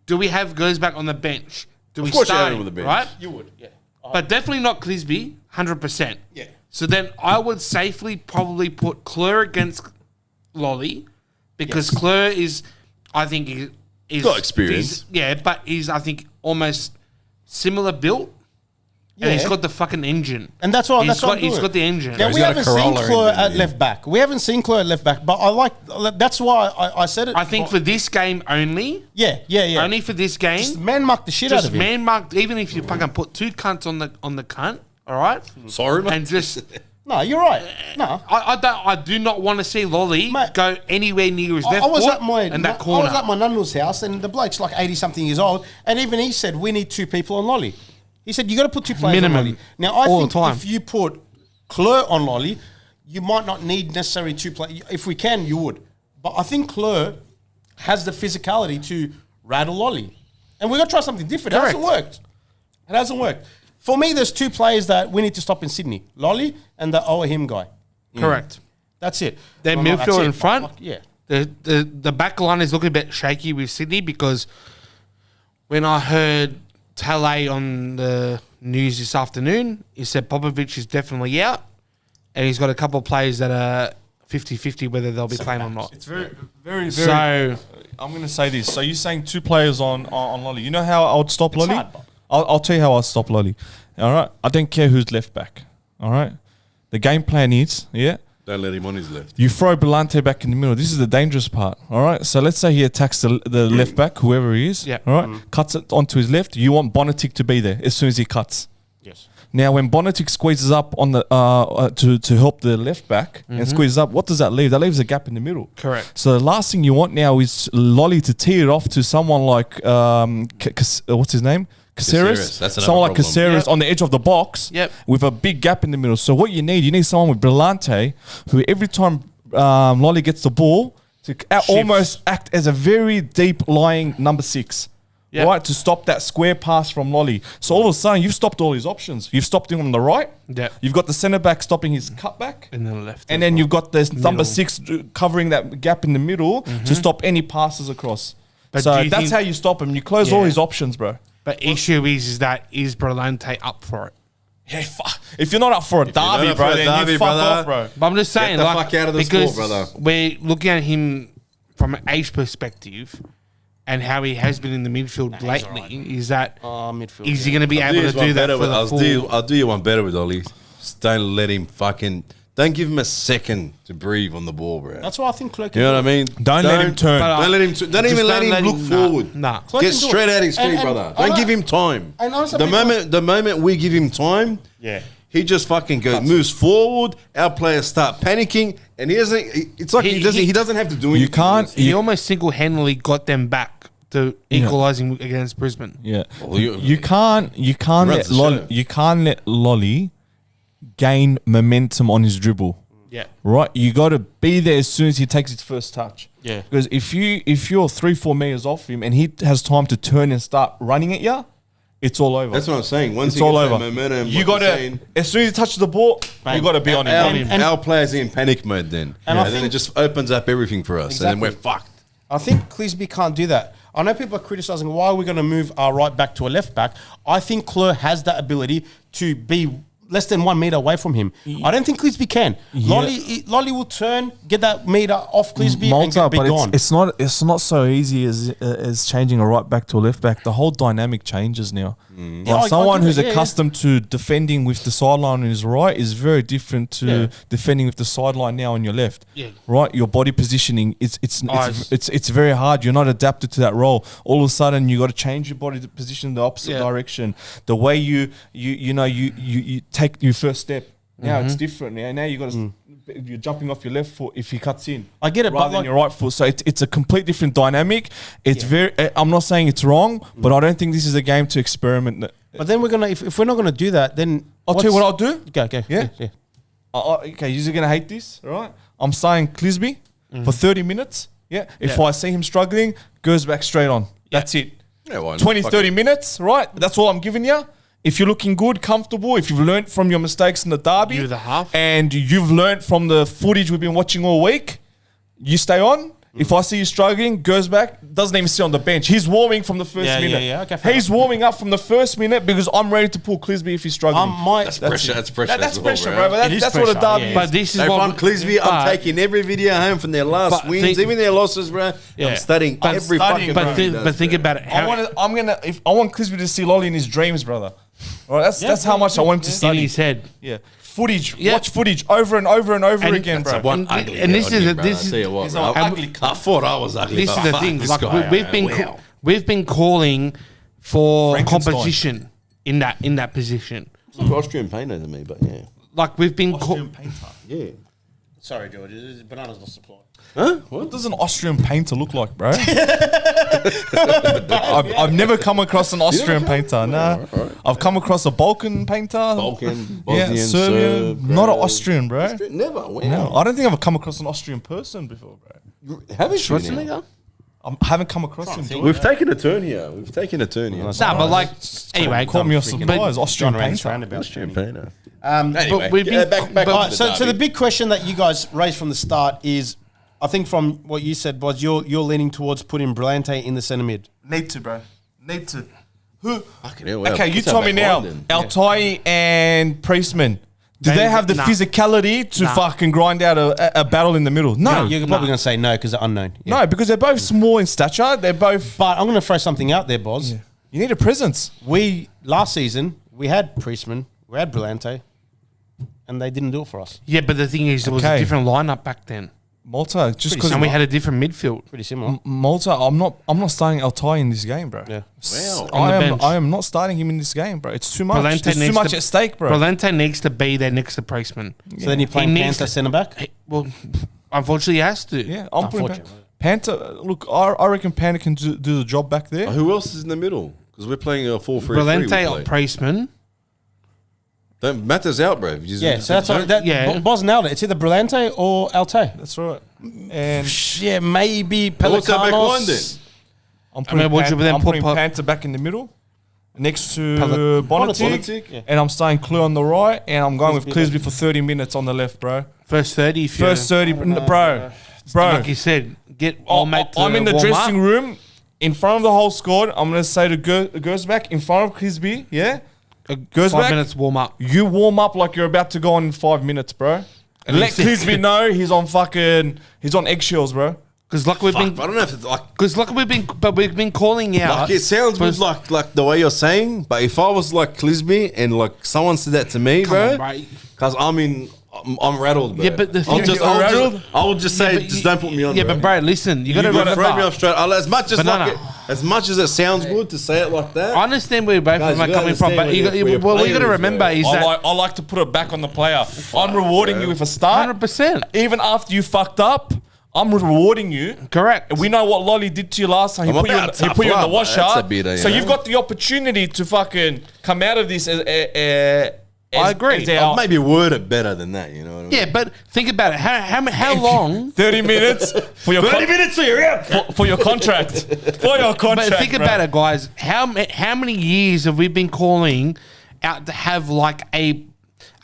do we have goes back on the bench? Do we course you start have him him, on the bench. right? You would, yeah. But definitely not Clisby, 100%. Yeah. So then I would safely probably put Kleur against Lolly, because Kleur is, I think, is Got experience. Yeah, but he's, I think, almost similar built. And he's got the fucking engine. And that's what He's I'm doing. got the engine. Now, He's we got a haven't seen Corolla Claire engine, at yeah. left back. We haven't seen Claire at left back, but that's why I said it. I think for this game only, yeah. only for this game, Just man mark the shit out just of him. man marked. Even if you fucking put 2 cunts on the cunt, all right, Sorry, mate. and just No, you're right. No. I do not want to see Lolly Mate, go anywhere near his left I was foot at my in that corner. I was at my nunnu's house, and the bloke's like 80-something years old, and even he said we need 2 people on Lolly. He said you got to put 2 players Minimum. on Lolly. Now I All think the time. if you put Claire on Lolly, you might not need necessarily 2 players. If we can, you would. But I think Claire has the physicality to rattle Lolly, and we're gonna try something different. It hasn't worked. It hasn't worked. For me, there's 2 players that we need to stop in Sydney: Lolly and the him guy. Correct. That's it. Their No, that's midfield it. in front. Like, yeah. The back line is looking a bit shaky with Sydney because when I heard Tale on the news this afternoon, he said Popovic is definitely out, and he's got a couple of players that are 50-50 whether they'll be playing or not. It's very, very, very. So I'm going to say this. So you're saying 2 players on Lolly. You know how I would stop Lolly? hard, but- I'll tell you how I'll stop Lolly. All right. I don't care who's left back. All right. The game plan is, Don't let him on his left. you throw Belante back in the middle. This is the dangerous part. All right. So let's say he attacks the left back, whoever he is. Yeah. All right. Cuts it onto his left. You want Bonatic to be there as soon as he cuts. Yes. Now, when Bonatic squeezes up on the to help the left back and squeezes up, what does that leave? That leaves a gap in the middle. Correct. So the last thing you want now is Lolly to tee it off to someone like what's his name? Caceres. That's another Someone like problem. Caceres Yep. on the edge of the box Yep. with a big gap in the middle. So what you need someone with Brillante who every time Lolly gets the ball to almost act as a very deep lying number 6. Yep. Right, to stop that square pass from Lolly. So all of a sudden, you've stopped all his options. You've stopped him on the right. Yep. You've got the centre back stopping his cutback. and then left. And then you've got this number Middle. 6 covering that gap in the middle to stop any passes across. But do So you that's think- how you stop him. You close all Yeah. his options, bro. But issue is Brillante up for it? Yeah, if you're not up for a you're derby, not up bro, for a then derby, you fuck brother. off, bro. But I'm just saying, the like, fuck out of the because sport, brother. we're looking at him from an age perspective and how he has been in the midfield lately. Is that Midfield. is he going to be able to do that for the full? I'll do you one better with Ollie. Just don't let him don't give him a second to breathe on the ball, bro. That's why I think Claire can You know do what I it. mean? Don't let him turn. But, Don't let him. Don't Just even let don't him look forward. Nah. Claire Get can do straight it. at his feet, And brother. I Don't know- give him time. and honestly, The moment we give him time, Yeah. he just fucking moves forward. Our players start panicking, and he doesn't. It's like he doesn't have to do anything. You can't. He almost single-handedly got them back to equalising against Brisbane. Yeah, Well, you can't Runs the show. Lolly gain momentum on his dribble. Yeah. Right, you got to be there as soon as he takes his first touch. Yeah. Because if you're 3-4 meters off him and he has time to turn and start running at you, it's all over. That's what I'm saying. Once It's he all gets that over. momentum, You what got you're to saying, as soon as he touches the ball, you got to be on him. our, our players are in panic mode then, And I and then think- it just opens up everything for us, and then we're fucked. I think Clisby can't do that. I know people are criticising why we're going to move our right back to a left back. I think Claire has that ability to be less than 1 meter away from him. I don't think Clisby can. Lolly will turn, get that meter off Clisby and Malta, be but gone. it's not so easy as changing a right back to a left back. The whole dynamic changes now. Yeah, I Someone get who's it, yeah, accustomed to defending with the sideline on his right is very different to defending with the sideline now on your left. Yeah. Right, your body positioning it's Eyes. it's very hard. You're not adapted to that role. All of a sudden, you got to change your body to position the opposite direction. The way you take your first step. Now it's different. Now you got to you're jumping off your left foot if he cuts in. I get it, rather but than like- your right foot. So it's a complete different dynamic. It's very. I'm not saying it's wrong, but I don't think this is a game to experiment. But then we're going to, if we're not going to do that, then I'll tell you what I'll do. Go. Yeah. Okay, you're gonna hate this, all right? I'm saying Clisby for 30 minutes. Yeah. If I see him struggling, goes back straight on. That's it. Yeah, why not? 20, Fuck 30 it. minutes, right? That's all I'm giving you. If you're looking good, comfortable, if you've learned from your mistakes in the derby, You're the half. and you've learned from the footage we've been watching all week, you stay on. If I see you struggling, goes back, doesn't even sit on the bench. He's warming from the first minute. Okay, fair He's warming up from the first minute because I'm ready to pull Clisby if he's struggling. That's pressure. That's pressure. That's as well, pressure, bro. bro. But It is that's what a pressure, derby yeah. is. But this is Everyone, what Clisby, I'm but- taking every video home from their last But wins, think- even their losses, bro. Yeah. I'm studying But every studying, fucking. But, move he does, but think bro. about it. I want Clisby to see Lolly in his dreams, brother. All right, that's how much I want him to In study. his head. Yeah, footage. Yeah. Watch footage over and over and over again, bro. One ugly and this guy, is bro. a- this I is- tell you what, he's bro. an ugly I thought I was ugly. This but is the fuck thing. this Like guy, we've been calling for Frankenstein. competition in that position. It's like Austrian painter to me, but yeah. Like we've been Yeah. Sorry, George. Bananas not supply. Huh? What does an Austrian painter look like, bro? I've never come across an Austrian painter. Nah, I've come across a Balkan painter. Balkan, Yeah, Bosnian, Serbian, Serb, not an bro. Austrian, bro. Never. Wow. No, I don't think I've come across an Austrian person before, bro. Haven't you now? Schwarzenegger. I haven't come across him. George. We've taken a turn here. Nah, but like anyway, Caught me off surprise. Austrian painter. Austrian painter. But Anyway, we've been- back but- on So the the big question that you guys raised from the start is, I think from what you said was you're leaning towards putting Brillante in the centre mid. Need to, bro. Need to. Who? Fucking hell, wow. Okay, you What's tell that me back now. line then? Altai and Priestman. Do They- they have the nah. physicality to Nah. fucking grind out a battle in the middle? No. You're probably going to say no because they're unknown. Yeah. No, because they're both small in stature. They're both. But I'm going to throw something out there, Boz. You need a presence. Last season, we had Priestman, we had Brillante, and they didn't do it for us. yeah, but the thing is, there was a Okay. different lineup back then, Malta, just because and we had a different midfield. Pretty similar. Malta, I'm not starting Altai in this game, bro. Yeah. Wow. On the bench. I am not starting him in this game, bro. It's too much. Brillante There's too needs much to- at stake, bro. Brillante needs to be there next to Priestman. So then you're playing He needs Panther to- centre back? Well, unfortunately, he has to. Yeah, I'm putting Unfortunately. Panther. Look, I reckon Panther can do the job back there. Who else is in the middle? Because we're playing a 4-3-3. Brillante or Priestman. Don't matters out, bro. Yeah, so that's what Yeah. Boz nailed it. It's either Brillante or Altai. That's right. And Yeah, maybe What's that back line then? Pelicanos. I'm putting, would you then I'm put putting Panther back in the middle, next to Bonatic, Bonatic, yeah. and I'm starting Clue on the right, and I'm going with Clisby for 30 minutes on the left, bro. First 30. If First 30, bro. like you said, get all mate to I'm in the warm dressing up. room in front of the whole squad. I'm going to say to Gersbach in front of Clisby, yeah? Goes 5 back. minutes warm up. You warm up like you're about to go on in 5 minutes, bro. And let Clisby know he's on eggshells, bro. Because like we've Fuck, been, I don't know if it's like. we've been calling out. Like it sounds good, like the way you're saying, but if I was like Clisby and like someone said that to me, bro, because I'm rattled, bro. Yeah, but the thing is- I'll rattled? just, I would just say, but just you- don't put me on. Yeah, but bro, listen, you got to you gotta throw me remember. off straight. As much as Banana. like as much as it sounds good to say it like that. I understand where both Guys, of them you are gotta coming from, but understand where your what you got to player is, remember bro. is that I like to put it back on the player. I'm rewarding you with a start. 100%. Even after you fucked up, I'm rewarding you. Correct. We know what Lolly did to you last time. He I'm put you in about the, he tough put you in the love, washer. that's a bit, you So know. you've got the opportunity to fucking come out of this I agree. as I'll our maybe word it better than that. You know what I mean? Yeah, but think about it. How long? 30 minutes for your 30 minutes, so you're out. for your contract. For your contract. But think about it, guys. How many years have we been calling out to have like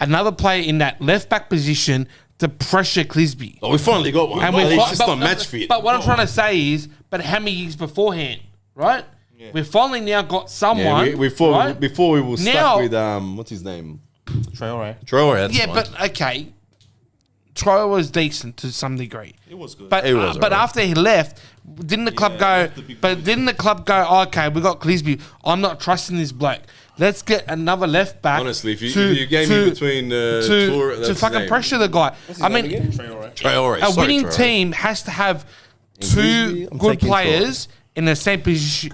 another player in that left back position to pressure Clisby? Oh, we finally got one. And But we it's fi- just but- not match fit. But what I'm trying to say is, but how many years beforehand, right? We've finally now got someone. Yeah, before right? we were stuck Now- with what's his name? Traore. Troy. That's Yeah, fine. but okay. Troy was decent to some degree. It was good. But It was but alright. after he left, didn't the club go? But didn't the club go? Okay, we got Clisby. I'm not trusting this bloke. Let's get another left back. Honestly, if you gave me between Tour, to that's his fucking name. pressure the guy. I mean, Traore. a Sorry, winning Traore. team has to have Clisby, two I'm good taking players in the same position.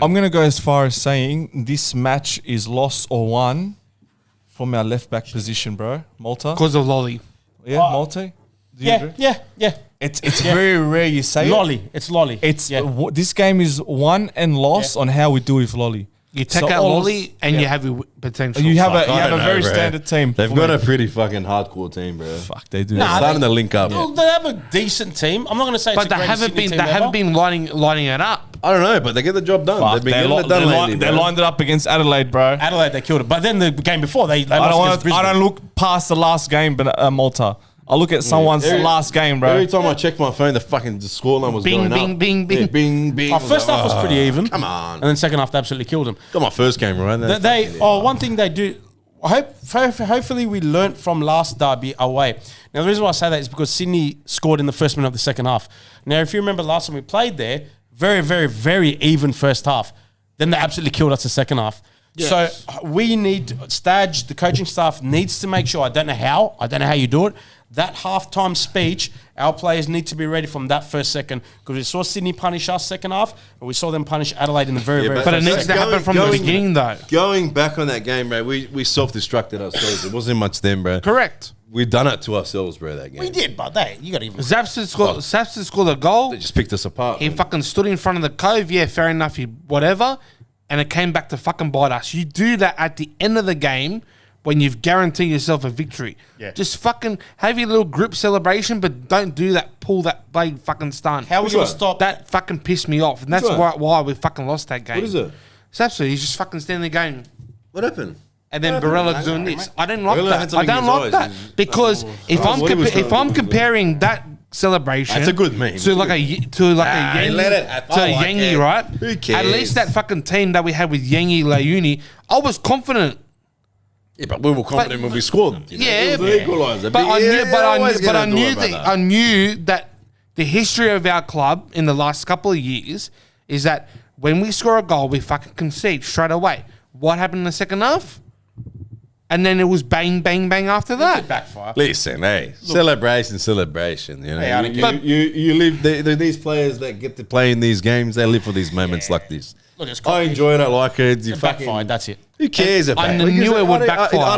I'm going to go as far as saying this match is lost or won from our left back position, bro. Malta. because of Lolly. Yeah, Malta. Do you agree? Yeah. It's very rare you say Lolly. It's Lolly. It's yeah. this game is won and lost on how we do with Lolly. You take So out all- Lolly and yeah. you have your potential. You have Fuck, I a don't know, very bro. standard team. They've for got me. a pretty fucking hardcore team, bro. fuck. They do. They're Nah, starting to link up. Well, they have a decent team. I'm not going to say it's but the they greatest haven't Sydney been. team They ever. haven't been lining it up. I don't know, but they get the job done. Fuck, They've been they, getting it done lately, they bro. lined it up against Adelaide, bro. Adelaide, they killed it. But then the game before, they I lost against don't Brisbane. look past the last game, but Malta. I look at someone's Every- last game, bro. Every time I check my phone, the scoreline was Bing, going bing, up. bing, bing. Yeah, bing, bing. Our first half was pretty even. Come on. And then second half, they absolutely killed them. Got my first game right. One thing they do, hopefully we learnt from last derby away. Now, the reason why I say that is because Sydney scored in the first minute of the second half. Now, if you remember last time we played there, very, very, very even first half. Then they absolutely killed us the second half. So we need Stadge, the coaching staff needs to make sure. I don't know how you do it. That halftime speech, our players need to be ready from that first second because we saw Sydney punish us second half, and we saw them punish Adelaide in the very But it first needs to happen from the beginning, though. Going back on that game, bro, we self-destructed ourselves. It wasn't much then, bro. Correct. We've done it to ourselves, bro, that game. We did, but you got to even. Zapson scored a goal. They just picked us apart. He fucking stood in front of the cove. Yeah, fair enough. Whatever. And it came back to fucking bite us. You do that at the end of the game when you've guaranteed yourself a victory. Yeah. Just fucking have your little group celebration, but don't do that. Pull that blade fucking stunt. How are we going to stop? That fucking pissed me off. And that's why we fucking lost that game. What is it? Zapson, he's just fucking standing there going. What happened? And then Barella doing this. I didn't like Barella had that. I something in don't his like eyes. that because if I'm comparing that celebration, That's a good meme. to like a Yangi, let it. to I like Yangi, it. right? Who cares? At least that fucking team that we had with Yangi, Leuni, I was confident. Yeah, but we were confident when we scored. You know? Yeah, It was an equaliser. but I I knew that the history of our club in the last couple of years is that when we score a goal, we fucking concede straight away. What happened in the second half? And then it was bang, bang, bang after that. backfire. Listen, hey, celebration. You know, Hey, I don't care. you live. These players that get to play in these games, they live for these moments like this. Look, it's I enjoy it. I like it. You It fucking. backfired. That's it. Who cares about I it? knew it would backfire. I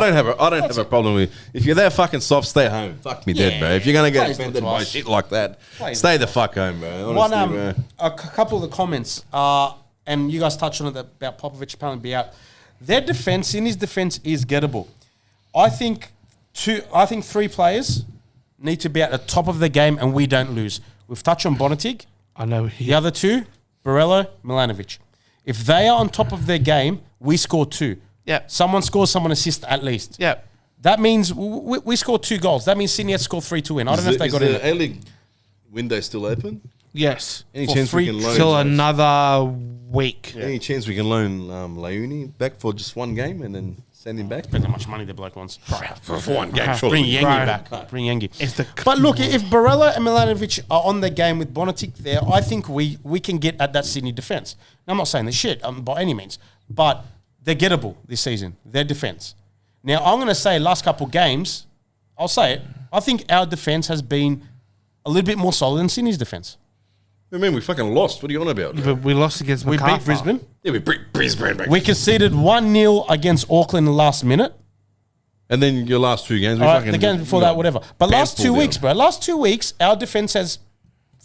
don't have a problem with. If you're that fucking soft, stay home. Fuck me dead, bro. If you're gonna get Plays offended by twice. shit like that, Plays stay the fuck home, bro. Honestly, bro. A couple of the comments, and you guys touched on it about Popovich apparently be out. Their defense, in his defense, is gettable. I think 3 players need to be at the top of the game, and we don't lose. We've touched on Bonatig. I know. The other 2, Barella, Milanovic. If they are on top of their game, we score 2. Yeah. Someone scores, someone assists at least. Yeah. That means we scored 2 goals. That means Sydney had to score 3 to win. I don't know if they got the in. A-League window still open? Yes. Any For chance free we can loan? Till another week. Any chance we can loan Leuni back for just one game and then send him back? Depends how much money the bloke wants. For one game, Bring surely. Yengi Right. back. Bring Yengi. It's the- But look, if Barella and Milanovic are on the game with Bonatic there, I think we can get at that Sydney defence. Now, I'm not saying they're shit by any means, but they're gettable this season, their defence. Now, I'm going to say last couple games, I'll say it, I think our defence has been a little bit more solid than Sydney's defence. I mean, we fucking lost. What are you on about? But we lost against We MacArthur. beat Brisbane. Yeah, we beat Brisbane back. We conceded 1-0 against Auckland in the last minute. And then your last 2 games, we All right, fucking... the games before that, whatever. But last 2 Handball weeks, bro. Last 2 weeks, our defense has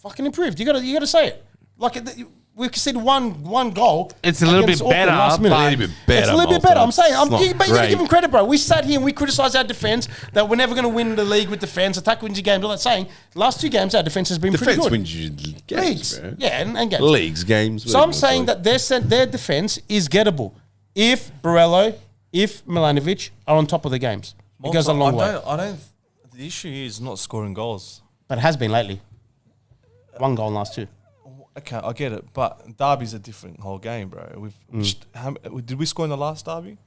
fucking improved. You gotta say it. Like we conceded one goal. It's a little against bit Auckland better, last minute. but- A little bit better, It's a little bit Malta. better. I'm saying, It's not but you gotta great. give him credit, bro. We sat here and we criticised our defense that we're never going to win the league with defense. Attack wins your games. All that saying. Last 2 games, our defense has been pretty Defense good. wins you games, Leagues, bro. yeah, and games. Leagues, games. So I'm whatever, saying that their defense is gettable if Barello, if Milanovic are on top of the games. It goes a long way. I don't. The issue is not scoring goals. But it has been lately. 1 goal in last 2. Okay, I get it, but derby's a different whole game, bro. Did we score in the last derby?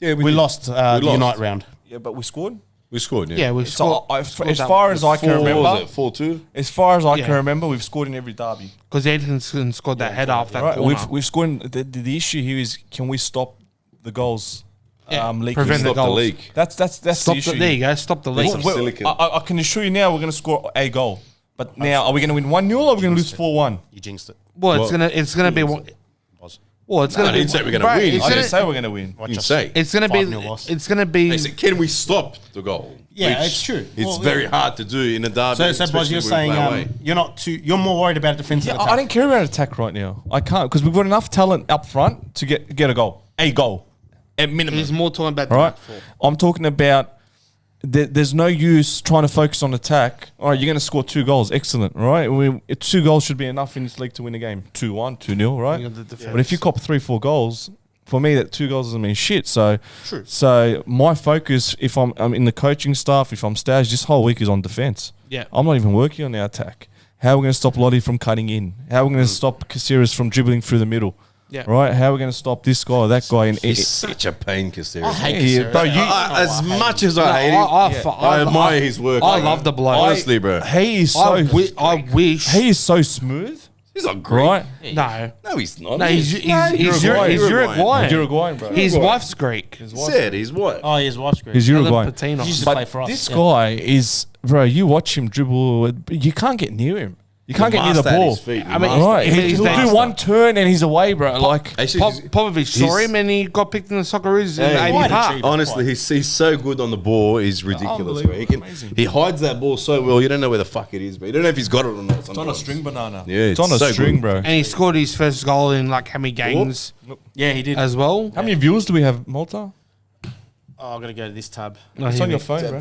Yeah, We lost the lost. Unite round. Yeah, but we scored. We scored, yeah. Yeah, we So scored. as far as I can remember, 4-2? as far as I Yeah. can remember, we've scored in every derby. Because Edison scored that header off that Right, corner. we've scored. The issue here is, can we stop the goals? Yeah, Leaking? prevent the Stop the goals. leak. That's Stop the issue. there you go. Stop the leak. Some silicon. I can assure you now, we're going to score a goal. But now, are we going to win 1-0 or are we going to lose 4-1? You jinxed it. Well, it's gonna be. Well, it's gonna I be. didn't say we're gonna Bro, win. It's I gonna, didn't say we're going to win. Watch You us. say. it's gonna be. 5-0 loss. It's gonna be. They said, can we stop the goal? Yeah, Which it's true. It's Well, very yeah. hard to do in a derby. So Boz, especially you're when we saying play away. you're more worried about defensive Yeah, attack. I don't care about attack right now. I can't, because we've got enough talent up front to get a goal. A goal. At minimum. He's more talking about. All right. I'm talking about there's no use trying to focus on attack. All right, you're going to score 2 goals. Excellent. All right. 2 goals should be enough in this league to win a game. 2-1, 2-0, right? You got the defense. But if you cop 3-4 goals, for me, that 2 goals doesn't mean shit. So, so my focus, if I'm in the coaching staff, if I'm staged, this whole week is on defense. Yeah. I'm not even working on our attack. How are we going to stop Lottie from cutting in? How are we going to stop Caceres from dribbling through the middle? Yeah. Right? How are we going to stop this guy or that guy? He's such a pain, Caceres. I hate Yeah, Caceres. bro, you- As much as I hate him, I admire his work. I love the bloke. Honestly, bro. He is so. I wish. He is so smooth. He's not Greek. right? No. No, he's not. No, he's Uruguayan. Uruguayan, bro. His wife's Greek. said he's what? Oh, his wife's great. He's Uruguayan. Patino. He used to But play for us. this yeah. guy is, bro. You watch him dribble, you can't get near him. You can't get near the Master at ball. his feet. I mean, Master. Right, He's he'll master. do one turn and he's away, bro. Like, Actually, Popovich saw him and he got picked in the Socceroos in Hey, 80 quite Park. achieved. honestly, he's so good on the ball. He's ridiculous, bro. Unbelievable. He hides that ball so well. You don't know where the fuck it is, but you don't know if he's got it or not. it's on a string banana. Yeah, it's on a so string, good. bro. And he scored his first goal in like how many games Yeah, he did. as well? How many viewers do we have, Malta? Oh, I'm going to go to this tab. It's on your phone, bro.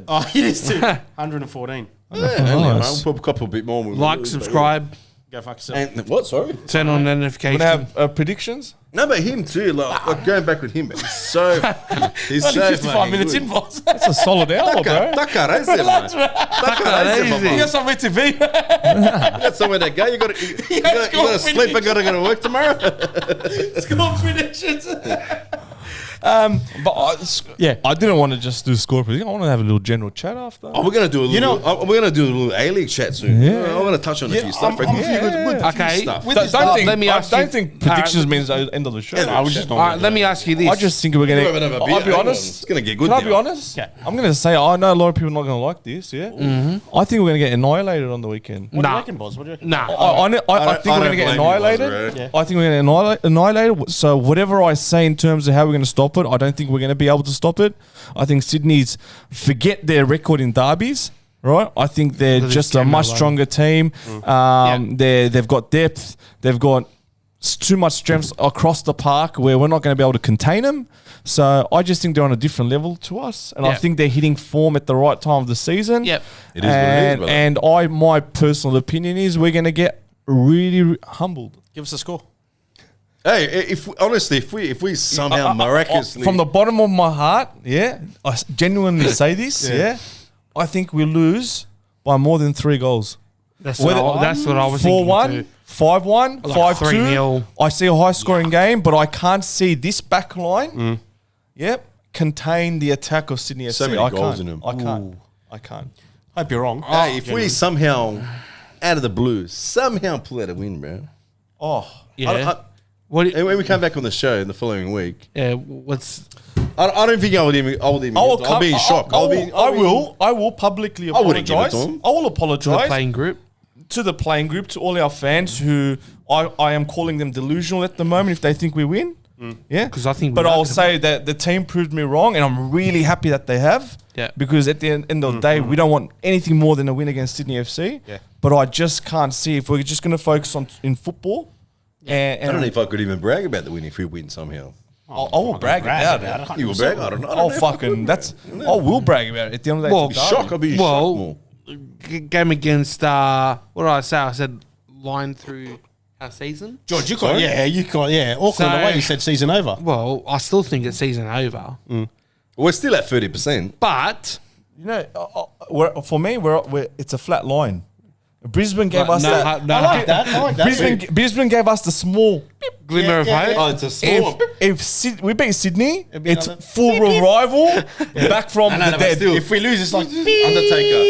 Oh, it is too. 114. Nice. We'll put a couple bit more. Like, subscribe, Go fuck yourself. And what? Sorry. turn on We're notifications. gonna have predictions. No, but him too. Like going back with him, he's so. He's Only so 55 fucking minutes good. in, boss. That's a solid hour, bro. Takarese, man. You got somewhere to be. You got somewhere to go. You got to sleep and got to go to work tomorrow. Score predictions. But I didn't want to just do score prediction. I want to have a little general chat after. Oh, we're gonna do a little. we're gonna do a little A-League chat soon. Yeah. I'm gonna touch on a few stuff. I'm a few good Okay. stuff. let me I ask don't you- think predictions means the end of the show. I was just All right, let me ask you this. I just think we're We'll have gonna. another beer. I'll be Hang on. honest. It's gonna get good. Can I be now. honest? Yeah. I'm gonna say I know a lot of people are not gonna like this. Yeah. I think we're gonna get annihilated on the weekend. What do you Nah. reckon, boss? What do you reckon? Nah. I think we're don't gonna get blame you, annihilated. Buzz, I think we're gonna get annihilated. So whatever I say in terms of how we're gonna stop it, I don't think we're gonna be able to stop it. I think Sydney's forget their record in derbies. Right, I think they're Because just it's a much Cameron. stronger team. They've got depth. They've got too much strength across the park where we're not going to be able to contain them. So I just think they're on a different level to us, and I Yeah. think they're hitting form at the right time of the season. Yep. It is what it is, brother. And my personal opinion is we're going to get really humbled. Give us a score. Hey, if we somehow miraculously From the bottom of my heart, yeah, I genuinely say this, yeah, I think we lose by more than 3 goals. That's what I was 4-1, thinking too. 5-1, Like 5-2. 3-0. I see a high scoring game, but I can't see this back line, contain the attack of Sydney FC. So many I goals can't. in them. I can't. Hope you're wrong. Hey, if we somehow out of the blue somehow pull out a win, bro. Oh, Yeah. What? And when we come back on the show in the following week, What's? I don't think I would even. I'll be in shock. I will publicly I wouldn't give it apologize. to him. I will The apologize playing group. to the playing group, to all our fans who I am calling them delusional at the moment if they think we win. Yeah, 'Cause I think But we I'll are. say that the team proved me wrong, and I'm really happy that they have. Yeah. Because at the end of the day, we don't want anything more than a win against Sydney FC. Yeah. But I just can't see if we're just going to focus on in football. I don't know And if I could even brag about the win if we win somehow. I will brag about it. You will brag? I don't know. I'll fucking I will brag about it at the end of the day. Well, it's a Shock. derby. I'll be in shock more. Game against what did I say? I said line through our season. George, you got Auckland So- away. You said season over. Well, I still think it's season over, We're still at 30%. but You know, for me, it's a flat line. Brisbane gave But us no, that. no, I like that. Brisbane gave us the small. glimmer of hope. Oh, it's a small. If we beat Sydney, be it's another- full revival back from the but dead. still. If we lose, it's like Undertaker.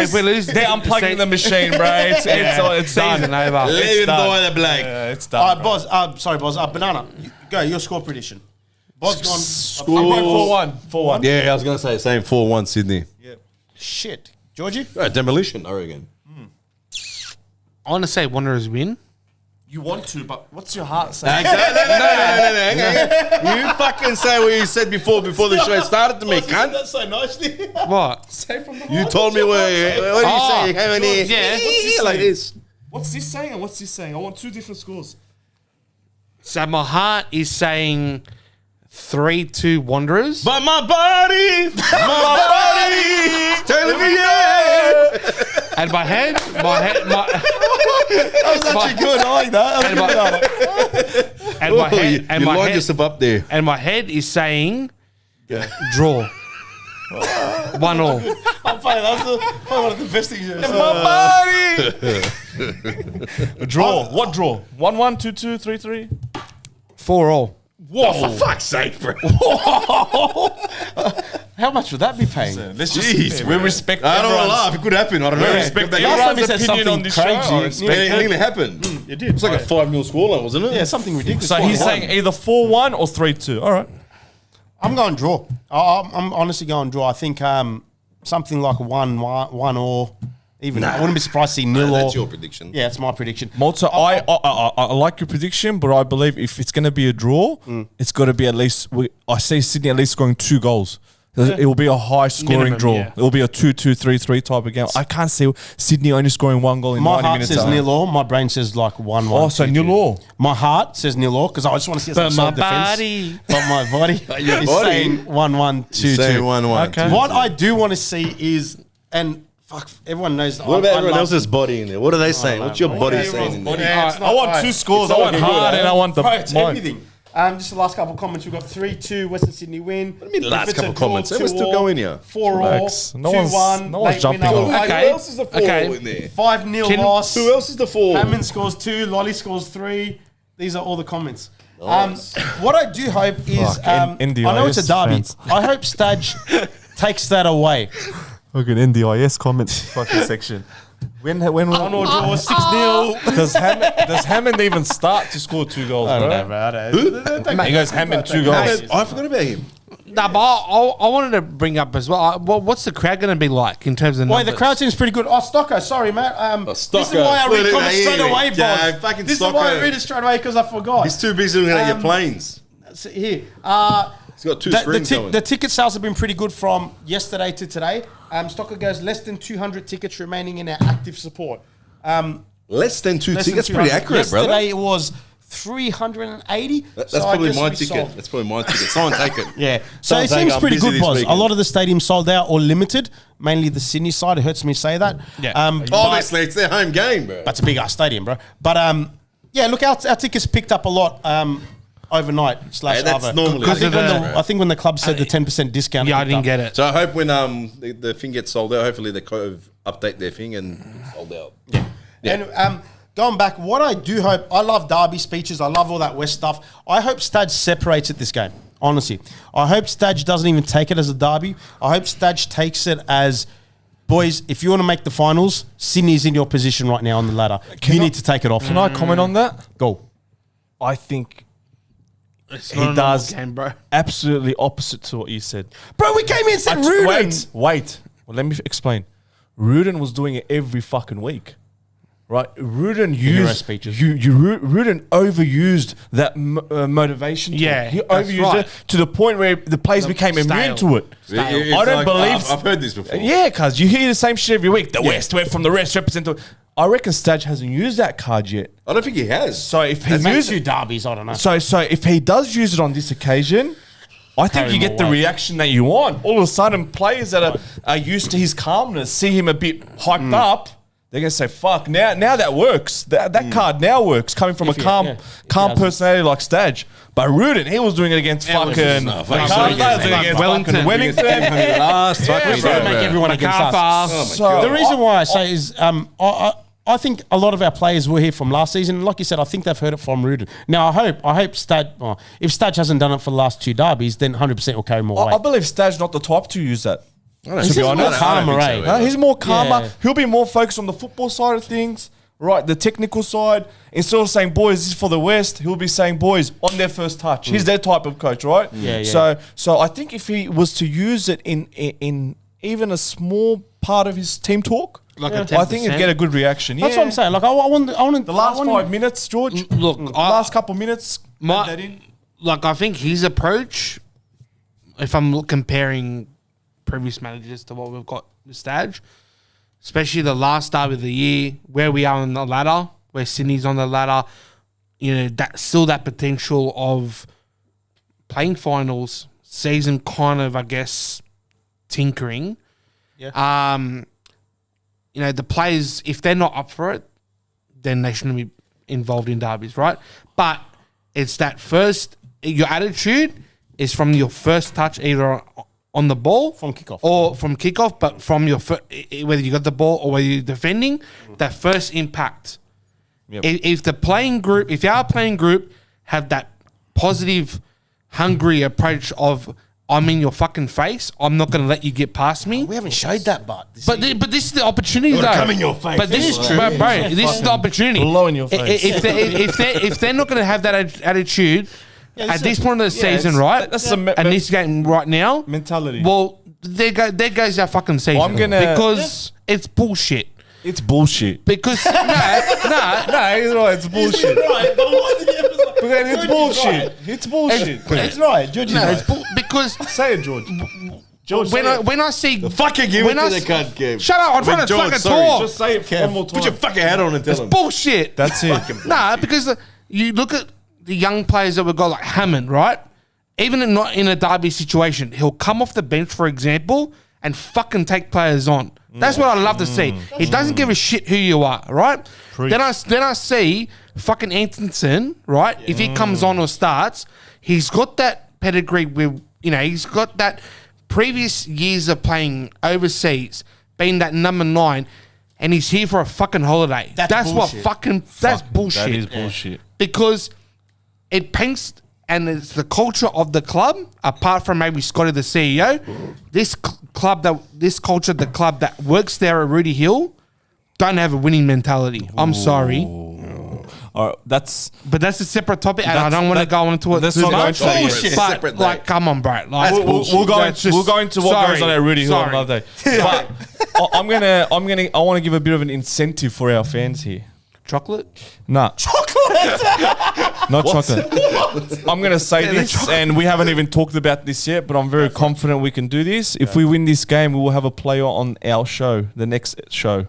If we lose, they're unplugging the machine, bro. It's done. Season over. Leave him done. by the black. Yeah, it's all done. right, Boz. Sorry, Boz. Banana. Go. Your score prediction. Boz gone. Score. I'm going 4-1. 4-1. Yeah, I was going to say same 4-1 Sydney. Shit, Georgie. Demolition, I reckon. I want to say Wanderers win. You want to, but what's your heart saying? No. You fucking say what you said before the show started to me, cunt. That's so nicely. What? You told me what do you say? How many? Yeah. What's this like saying? this. What's this saying and what's this saying? I want 2 different scores. So my heart is saying 3-2 Wanderers. But my body, telling me yeah. And my head. That was actually good. I like that. And You my lined head. yourself up there. And my head is saying draw. 1-1. I'm funny. That was probably one of the best things. A draw. What draw? 1-1, 2-2, 3-3. 4-4. Whoa, for fuck's sake, bro. How much would that be paying? Let's Jeez, we respect. I don't want to everyone's- laugh. It could happen. I don't know. We respect Come back. Last time he everyone's said opinion something on this show. I crazy. respect It nearly happened. It did. It's like a 5-0 scoreline, wasn't it? Yeah, something ridiculous. So he's 4-1. saying either 4-1 or 3-2. All right. I'm going draw. I'm honestly going draw. I think something like 1 or even. I wouldn't be surprised to see nil or. That's your prediction. Yeah, it's my prediction. Malta, I like your prediction, but I believe if it's going to be a draw, it's got to be at least. I see Sydney at least scoring 2 goals. It will be a high scoring Minimum, draw. yeah. It will be a 2-2, 3-3 type of game. I can't see Sydney only scoring 1 goal in My 90 heart minutes. says nil or. My brain says like 1-1. Oh, so 2-2. nil or. My heart says nil or because I just want to see some But my self-defense. body. But my body is body. saying 1-1, 2-2. Saying 1-1. Okay. What I do want to see is, and fuck, everyone knows. What about everyone else's body in there? What are they saying? What's your body saying in there? Yeah, it's not I want right. 2 scores. It's I want not hard good, and I want the Bro, it's mine. everything. Just the last couple of comments. We've got 3-2 Western Sydney win. What do you mean last couple of comments? We're still going here. 4-all, Relax. No one's 2-1. jumping on. Okay. Who else is the 4 Okay. in there? 5-0 Can- loss. Who else is the 4? Hammond scores 2. Lolly scores 3. These are all the comments. What I do hope is, Fuck, I know it's a NDIS derby. fans. I hope Stadge takes that away. Look at NDIS comments fucking section. When Arnold draw 6-0. does Hammond even start to score 2 goals, bro? I don't know. He goes Hammond 2 goals. I forgot about him. Nah, but I wanted to bring up as well. What's the crowd going to be like in terms of Boy, numbers? the crowd seems pretty good. Oh, Stocko, sorry, mate. This is Stocko. why I read Look at comments that, straight here. away, Yeah, boss. fucking This is why I Stocko. read it straight away because I forgot. He's too busy looking at your planes. So here. He's got 2 screens going. The ticket sales have been pretty good from yesterday to today. Stocker goes less than 200 tickets remaining in our active support. Less than 2 Less than tickets. That's pretty 200. accurate, Yesterday brother. it was 380. That's so I probably guess my we ticket. sold. That's probably my ticket. Someone take it. Yeah. So Someone it take seems I'm pretty busy good, this boss. A weekend. lot of the stadiums sold out or limited, mainly the Sydney side. It hurts me to say that. Yeah. But- Obviously, it's their home game, bro. That's a big ass stadium, bro. But yeah, look, our tickets picked up a lot overnight. Hey, that's other. normally I the think, case, when bro. I think when the club said the 10% discount. Yeah, I picked didn't up. get it. So I hope when the thing gets sold out, hopefully they Cove update their thing and sold out. Yeah. And going back, what I do hope, I love derby speeches. I love all that West stuff. I hope Stadge separates it this game. Honestly, I hope Stadge doesn't even take it as a derby. I hope Stadge takes it as, boys, if you want to make the finals, Sydney's in your position right now on the ladder. You need to take it off. Can I comment on that? Go. I think It's he not a does normal game, bro. absolutely opposite to what you said. Bro, we came in and said Rudin. Wait. Well, let me explain. Rudin was doing it every fucking week. Right, Rudin hero used speeches. Rudin overused that motivation. Talk. Yeah, he that's overused right. it to the point where the players became immune to it. I don't believe. I've heard this before. Yeah, cuz you hear the same shit every week. The West, we're from the West, represent. I reckon Stadge hasn't used that card yet. I don't think he has. So if he There's only uses 2 derbies, I don't know. So if he does use it on this occasion, I think Carry you him get the away. reaction that you want. All of a sudden, players that are used to his calmness see him a bit hyped up. They're gonna say, "Fuck!" Now that works. That card now works coming from a he- calm yeah, if he calm hasn't. personality like Stadge. But Rudin, he was doing it against Yeah, it was fucking just- fucking Cardiff, against- he was doing it against Wellington. fucking Wellington. Last fucking We're trying to make everyone against us. McArthur. So The reason why I say is, I think a lot of our players were here from last season. Like you said, I think they've heard it from Rudin. Now, I hope Stadge, if Stadge hasn't done it for the last 2 derbies, then 100% will carry more weight. I believe Stadge's not the type to use that. He's just more calmer, eh? No, he's more calmer. Yeah. He'll be more focused on the football side of things, right? The technical side. Instead of saying, boys, this is for the West, he'll be saying, boys, on their first touch. He's their type of coach, right? Yeah, yeah. So I think if he was to use it in even a small part of his team talk, Like a I think he'd 10%. get a good reaction. That's Yeah. what I'm saying. Like, I want The last 5 minutes, George. Look, the last couple minutes, add that in. Like, I think his approach, if I'm comparing previous managers to what we've got with Stadge, especially the last start of the year, where we are on the ladder, where Sydney's on the ladder, you know, that still that potential of playing finals, season kind of, I guess, tinkering. Yeah. You know, the players, if they're not up for it, then they shouldn't be involved in derbies, right? But it's that first, your attitude is from your first touch, either on the ball From kickoff. or from kickoff, but from your whether you got the ball or whether you're defending, that first impact. If the playing group, if our playing group have that positive, hungry approach of I'm in your fucking face. I'm not going to let you get past me. We haven't showed that, but But this is the opportunity, though. come in your face. But this is true, bro. This is the opportunity. Blow in your face. If they're not going to have that attitude at this point of the season, right? That's and this game right now, mentality. Well, there goes our fucking season. Because it's bullshit. It's bullshit. Because no, he's right. It's bullshit. right, but why did you It's bullshit. It's bullshit. It's right, George. because Say it, George. George, when I see Fucking give it when to I the s- cunt, Kev. shut up, I'm trying to George, fucking sorry, talk. just say it one more time. Put your fucking hat on and tell him. Bullshit. That's it. Nah, because you look at the young players that we've got, like Hammond, right? Even not in a derby situation, he'll come off the bench, for example, and fucking take players on. That's what I love to see. He doesn't give a shit who you are, right? Then I see fucking Antonson, right? If he comes on or starts, he's got that pedigree with, he's got that previous years of playing overseas, being that number 9, and he's here for a fucking holiday. That's bullshit. that's bullshit. That is bullshit. Because it paints, and it's the culture of the club, apart from maybe Scotty, the CEO, this culture, the club that works there at Rudy Hill, don't have a winning mentality. I'm sorry. All right, that's But that's a separate topic, and I don't want to go into it that's too not going much. to be bullshit. But, Separate like, come on, bro. Like, we'll go into what goes on at Rudy Hill Sorry. another day. But I want to give a bit of an incentive for our fans here. Chocolate? Nah. Not chocolate. I'm going to say this, and we haven't even talked about this yet, but I'm very confident we can do this. If we win this game, we will have a player on our show, the next show.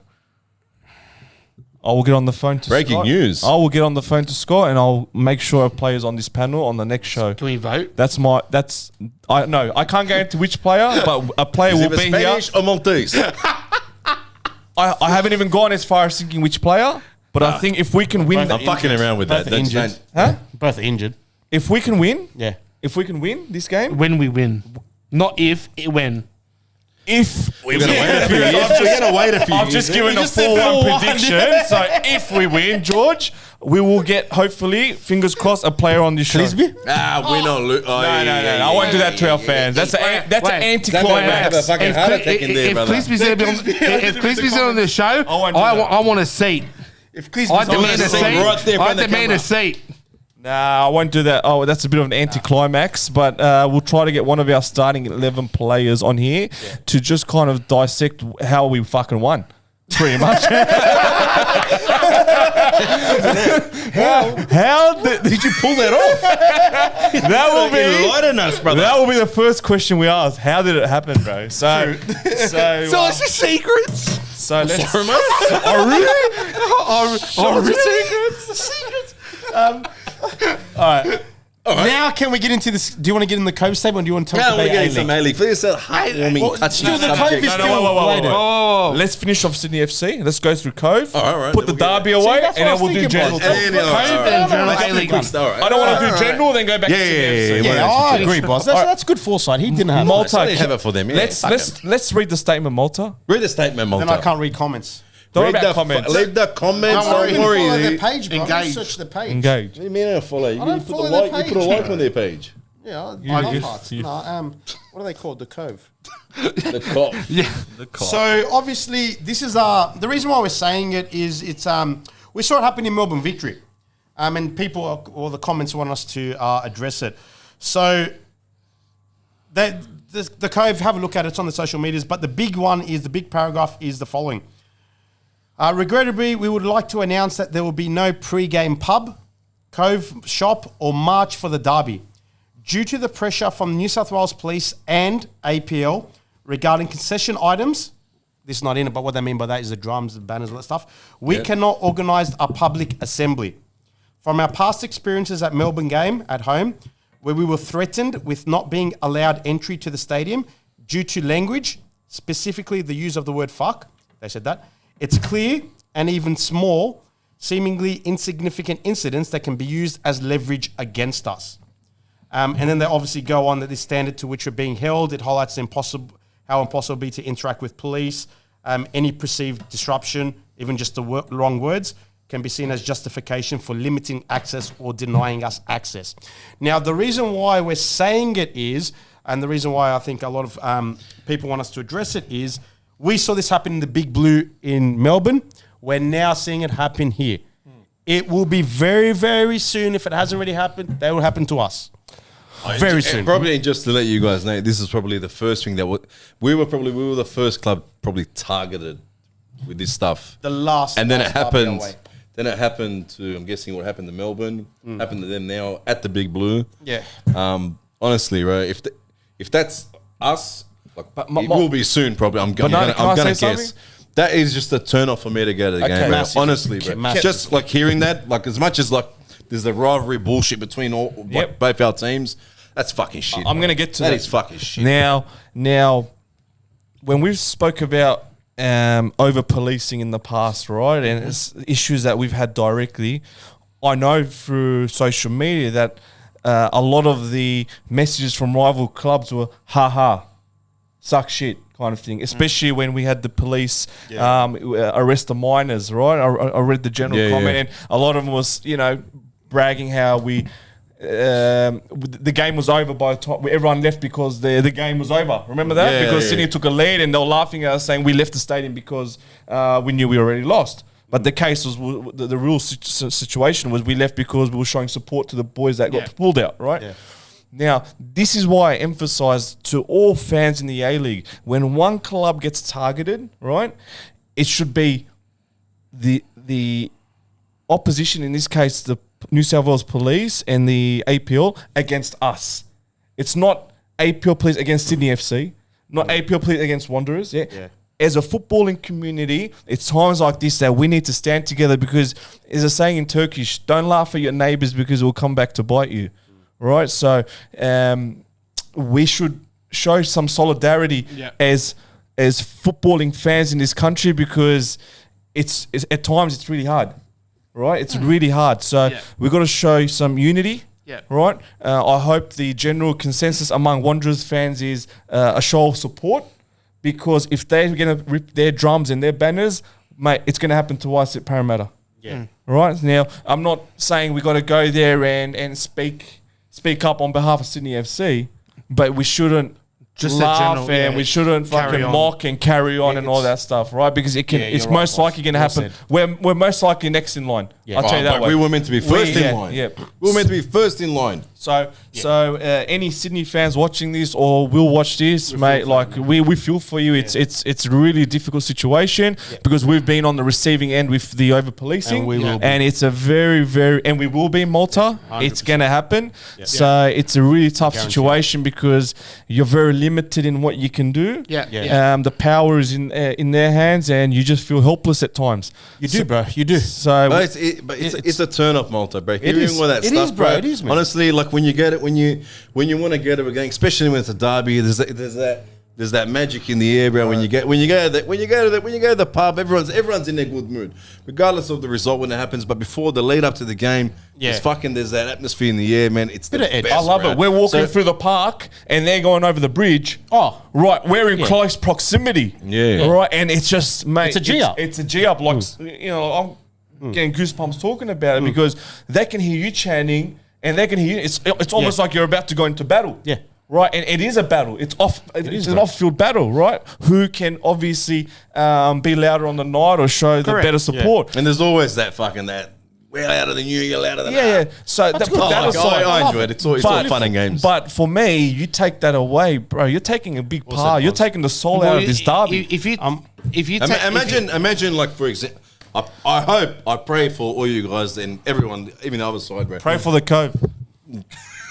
I will get on the phone to Breaking Scott. news. I will get on the phone to Scott, and I'll make sure a player's on this panel on the next show. Can we vote? I can't guarantee which player, but a player will Is be it Spanish or Maltese? I haven't even gone as far as thinking which player, but I think if we can win, I'm fucking around with that. Both are injured. Both are injured. if we can win this game, When we win. Not if, when. if We're going to wait a few years. We're going to wait a few I've years. just given a 4-1 prediction. So if we win, George, we will get, hopefully, fingers crossed, a player on this show. We're not. No. I won't do that to our fans. That's an Wait. Have a anticlimax. fucking heart attack in there, If brother. Crispy's on the show, won't do that. I want a seat. If Cleese I demand a seat seat. right there in I front of the demand camera. a seat. Nah, I won't do that. Oh, that's a bit of an anticlimax, but we'll try to get one of our starting 11 players on here to just kind of dissect how we fucking won. Pretty much. How did you pull that off? That will be Enlighten us, brother. that will be the first question we ask. How did it happen, bro? So So it's the secrets. so let's. Now, can we get into this? Do you want to get in the Cove statement, or do you want to talk Now about we're getting some A-League? A-League. Please, that heartwarming, touching Still, the Cove subject. is still related. Let's finish off Sydney FC. Let's go through Cove. All right, Put the then we'll derby get away, that's and what I then we'll was do thinking, general. boys. talk. And then, all right, Cove all and right. general Let's do A-League. quick, all right. I don't want to All do right. general, then go back to Yeah, Sydney FC. yeah, Yeah, I agree, boss. That's good foresight. He didn't have it. Malta, They have it for them. Yeah, let's read the statement, Malta. read the statement, Malta. Then I can't read comments. Don't worry Read about the comments. Leave the comments. Don't Follow worry. their page, bro. Engage. Search the page. Engage. What do you mean I follow? You don't put follow the their like. You put a page, like bro. on their page. Yeah, I love hearts. you- No, what are they called? The Cove. The cop. So obviously, this is the reason why we're saying it is we saw it happen in Melbourne Victory, and people or the comments want us to address it. So the Cove, have a look at it. It's on the social medias, but the big paragraph is the following. Regrettably, we would like to announce that there will be no pre-game pub, Cove shop, or march for the derby. Due to the pressure from New South Wales Police and APL regarding concession items, this is not in it, but what they mean by that is the drums, the banners, all that stuff, we cannot organise a public assembly. From our past experiences at Melbourne game at home, where we were threatened with not being allowed entry to the stadium due to language, specifically the use of the word fuck, they said that, it's clear and even small, seemingly insignificant incidents that can be used as leverage against us. And then they obviously go on that this standard to which we're being held, it highlights how impossible it would be to interact with police. Any perceived disruption, even just the wrong words, can be seen as justification for limiting access or denying us access. Now, the reason why we're saying it is and the reason why I think a lot of people want us to address it is we saw this happen in the Big Blue in Melbourne. We're now seeing it happen here. It will be very, very soon. If it hasn't already happened, that will happen to us. Very soon. Probably just to let you guys know, this is probably the first thing that we were the first club probably targeted with this stuff. The last, and then last it happened. away. Then it happened to, I'm guessing what happened to Melbourne, happened to them now at the Big Blue. Yeah. Honestly, right, if that's us, like, it my- will be soon probably. I'm gonna guess. something? That is just a turn off for me to go to the game, bro. Massive. Honestly, bro. Massive. Just like hearing that, like as much as like there's the rivalry bullshit between both our teams, that's fucking shit. I'm bro. going to get to that. that. Is fucking shit. Now, when we spoke about over policing in the past, right, and it's issues that we've had directly, I know through social media that a lot of the messages from rival clubs were "ha, suck shit" kind of thing, especially when we had the police arrest the minors, right? I read the general comment, and a lot of them was, bragging how the game was over by the time everyone left because the game was over. Remember that? Yeah, because yeah. Sydney took a lead and they were laughing at us saying we left the stadium because we knew we already lost. But the case was, the real situation was we left because we were showing support to the boys that got pulled out, right? Yeah. Now, this is why I emphasize to all fans in the A-League, when one club gets targeted, right, it should be the opposition, in this case, the New South Wales Police and the APL against us. It's not APL Police against Sydney FC, not APL Police against Wanderers. Yeah. As a footballing community, it's times like this that we need to stand together because, as a saying in Turkish, don't laugh at your neighbours because it will come back to bite you. Right? So we should show some solidarity as footballing fans in this country because it's at times it's really hard. Right? It's really hard. So we've got to show some unity. Yeah. Right? I hope the general consensus among Wanderers fans is a show of support, because if they're going to rip their drums and their banners, mate, it's going to happen to us at Parramatta. Yeah. Right? Now, I'm not saying we got to go there and speak up on behalf of Sydney FC, but we shouldn't Just laugh and we shouldn't fucking mock and carry on and all that stuff, right? Because it can, it's you're most right, likely going to happen. We're most likely next in line. I'll tell you that way. We were meant to be first in line. Yeah. We were meant to be first in line. So any Sydney fans watching this or will watch this, mate, like we feel for you. It's a really difficult situation because we've been on the receiving end with the over policing, And we will be. and it's a very, very, and we will be in Malta. 100%. It's gonna happen. So it's a really tough situation because you're very limited in what you can do. The power is in their hands, and you just feel helpless at times. You do, bro. You do. So But it's a turn off, Malta, bro. Hearing is. all that It stuff, is, bro. It is, man. Honestly, like when you get it, when you want to get it again, especially when it's a derby, there's that magic in the air, bro. When you go to the pub, everyone's in their good mood, regardless of the result when it happens. But before the lead up to the game, there's that atmosphere in the air, man. It's the best, I love bro. it. We're walking So- through the park and they're going over the bridge. Oh. Right. We're in close proximity. Yeah. All right. And it's just, mate. It's a G-up. It's a G-up. Like, I'm getting goosebumps talking about it because they can hear you chanting and they can hear you. It's almost like you're about to go into battle. Yeah. Right. And it is a battle. It's an off-field battle, right? Who can obviously be louder on the night or show the better support. And there's always that we're louder than you, you're louder than Yeah. us. So That's put good. that Oh, aside. I enjoy it. It's all fun and games. But for me, you take that away, bro. You're taking a big part. You're taking the soul out of this derby. If you Imagine, like, for example, I pray for all you guys and everyone, even the other side, bro. Pray for the Cove.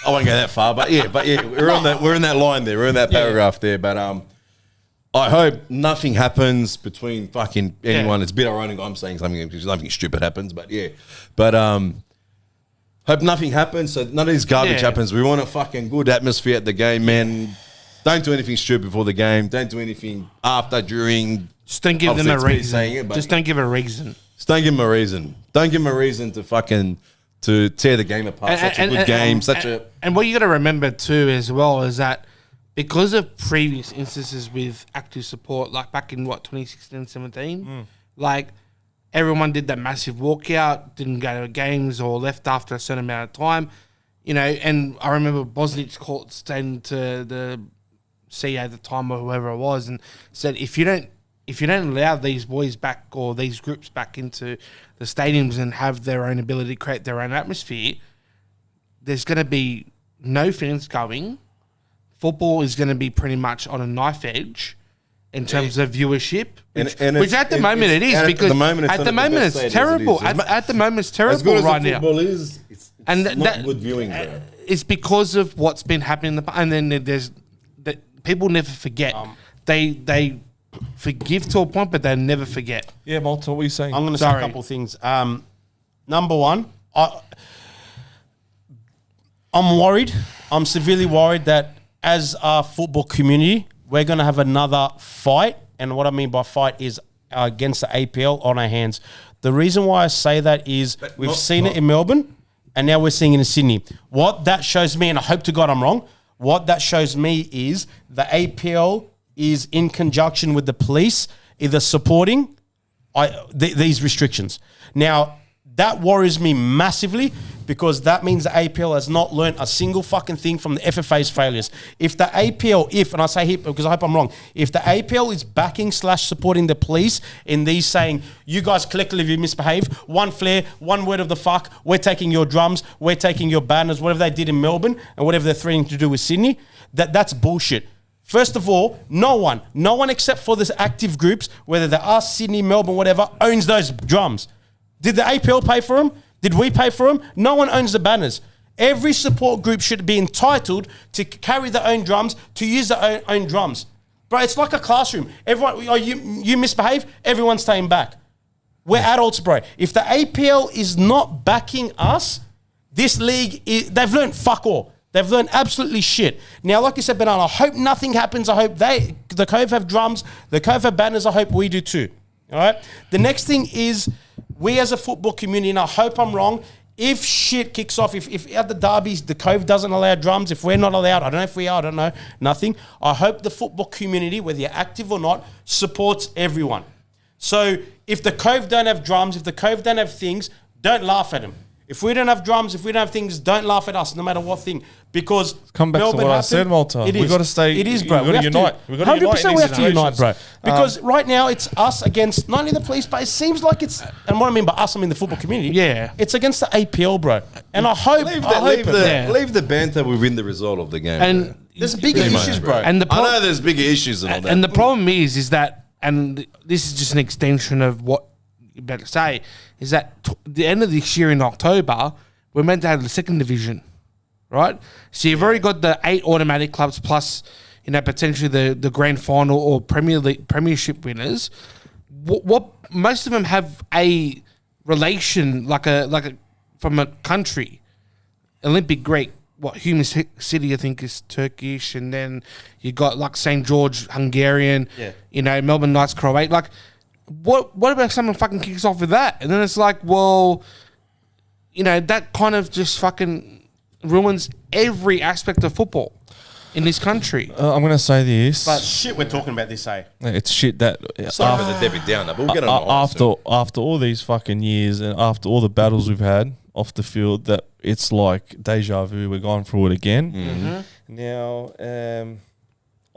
I won't go that far, but yeah, we're in that line there, we're in that paragraph there. But I hope nothing happens between fucking anyone. It's a bit ironic I'm saying something because nothing stupid happens, but hope nothing happens. So none of this garbage happens. We want a fucking good atmosphere at the game, man. Don't do anything stupid before the game. Don't do anything after, during. just don't give them a Obviously, it's me reason. saying it, but- Just don't give a reason. Just don't give them a reason. Don't give them a reason to tear the game apart. Such a good game. And what you got to remember too, as well, is that because of previous instances with active support, like back in 2016, 17, like everyone did that massive walkout, didn't go to games or left after a certain amount of time. you know, and I remember Bosnich saying to the CEO at the time or whoever it was, and said, if you don't allow these boys back or these groups back into the stadiums and have their own ability to create their own atmosphere, there's going to be no fans going. Football is going to be pretty much on a knife edge in terms of viewership, which at the moment it is, because at the moment it's terrible. At the moment it's terrible right now. Football is, it's not good viewing, bro. It's because of what's been happening, and then there's that people never forget. They forgive to a point, but they never forget. Yeah, Malta, what are you saying? I'm going to say a couple of things. Number one, I'm worried. I'm severely worried that as a football community, we're going to have another fight. And what I mean by fight is against the APL on our hands. The reason why I say that is we've seen it in Melbourne and now we're seeing it in Sydney. What that shows me, and I hope to God I'm wrong, what that shows me is the APL is in conjunction with the police, either supporting these restrictions. Now, that worries me massively because that means the APL has not learned a single fucking thing from the FFA's failures. If the APL, and I say here because I hope I'm wrong, if the APL is backing / supporting the police in these saying, you guys collectively misbehave, one flare, one word of the fuck, we're taking your drums, we're taking your banners, whatever they did in Melbourne and whatever they're threatening to do with Sydney, that's bullshit. First of all, no one except for the active groups, whether they are Sydney, Melbourne, whatever, owns those drums. Did the APL pay for them? Did we pay for them? No one owns the banners. Every support group should be entitled to carry their own drums, to use their own drums. Bro, it's like a classroom. Everyone, you misbehave, everyone's staying back. We're adults, bro. If the APL is not backing us, this league, they've learned fuck all. They've learned absolutely shit. Now, like you said, Banana, I hope nothing happens. I hope the Cove have drums, the Cove have banners. I hope we do too. All right? The next thing is, we as a football community, and I hope I'm wrong, if shit kicks off, if at the derbies the Cove doesn't allow drums, if we're not allowed, I don't know if we are, I don't know, nothing. I hope the football community, whether you're active or not, supports everyone. So if the Cove don't have drums, if the Cove don't have things, don't laugh at them. If we don't have drums, if we don't have things, don't laugh at us, no matter what thing. Because come back Melbourne to what I said, Malta. We've got to stay. It is, bro. We've got to unite. We've got to 100% we have to unite, bro. generations. Because right now it's us against not only the police, but it seems like it's, and what I mean by us, I mean the football community. Yeah. It's against the APL, bro. And I hope, leave the banter within the result of the game. And there's bigger issues, bro. And I know there's bigger issues and all that. And the problem is that, and this is just an extension of what you're about to say, is that the end of this year in October, we're meant to have the second division, right? So you've already got the 8 automatic clubs plus, potentially the grand final or premiership winners. What most of them have a relation like a from a country. Olympic Greek, Human City I think is Turkish, and then you got like St. George Hungarian, Melbourne Knights Croatian. Like, what about someone fucking kicks off with that? And then it's like, well, that kind of just fucking ruins every aspect of football in this country. I'm going to say this. But shit, we're talking about this, eh? It's shit that Sorry for the Debbie Downer, but we'll get on after all these fucking years and after all the battles we've had off the field, that it's like deja vu. We're going through it again. Mm-hmm. Now,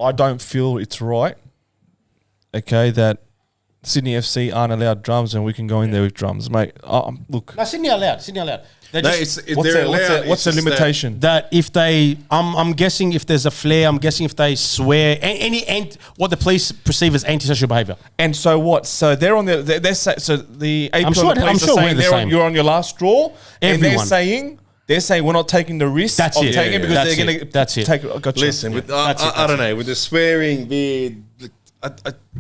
I don't feel it's right. Okay, that Sydney FC aren't allowed drums and we can go in there with drums, mate. Look. No, Sydney allowed. What's the limitation? That if they, I'm guessing if there's a flare, I'm guessing if they swear, what the police perceive as antisocial behaviour. And so what? So they're on the, so the APL I'm sure the police we're are the saying you're on your last straw. Everyone. And they're saying we're not taking the risk. That's of it. Taking it because That's they're it. going to That's it. take. Gotcha. Listen, I don't know, with the swearing beard.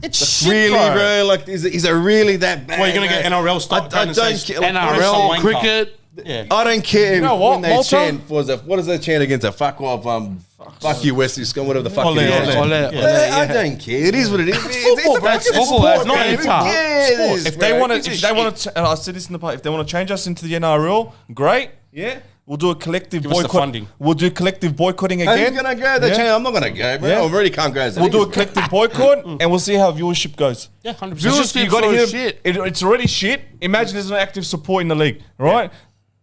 It's shit, really, bro. Like, is it really that bad? Well, you're going to get NRL stuff. I don't care. NRL, cricket. Yeah. I don't care. You know what, when they Malta? chant. What does they chant against a fuck off? Fuck you, Wesley Scott, whatever the fuck it is. I don't care. It is what it is. It's football, bro. it's It's football. sport. It's not It's sport. If they want to, I said this in the past. If they want to change us into the NRL, great. Yeah. We'll do a collective Give us the boycott. funding. We'll do collective boycotting Who's again. gonna go? I'm not gonna go, bro. Yeah. I already can't go. We'll do a collective boycott and we'll see how viewership goes. Yeah, 100%. Viewership You got to is hear shit. it's already shit. Imagine there's no active support in the league, right?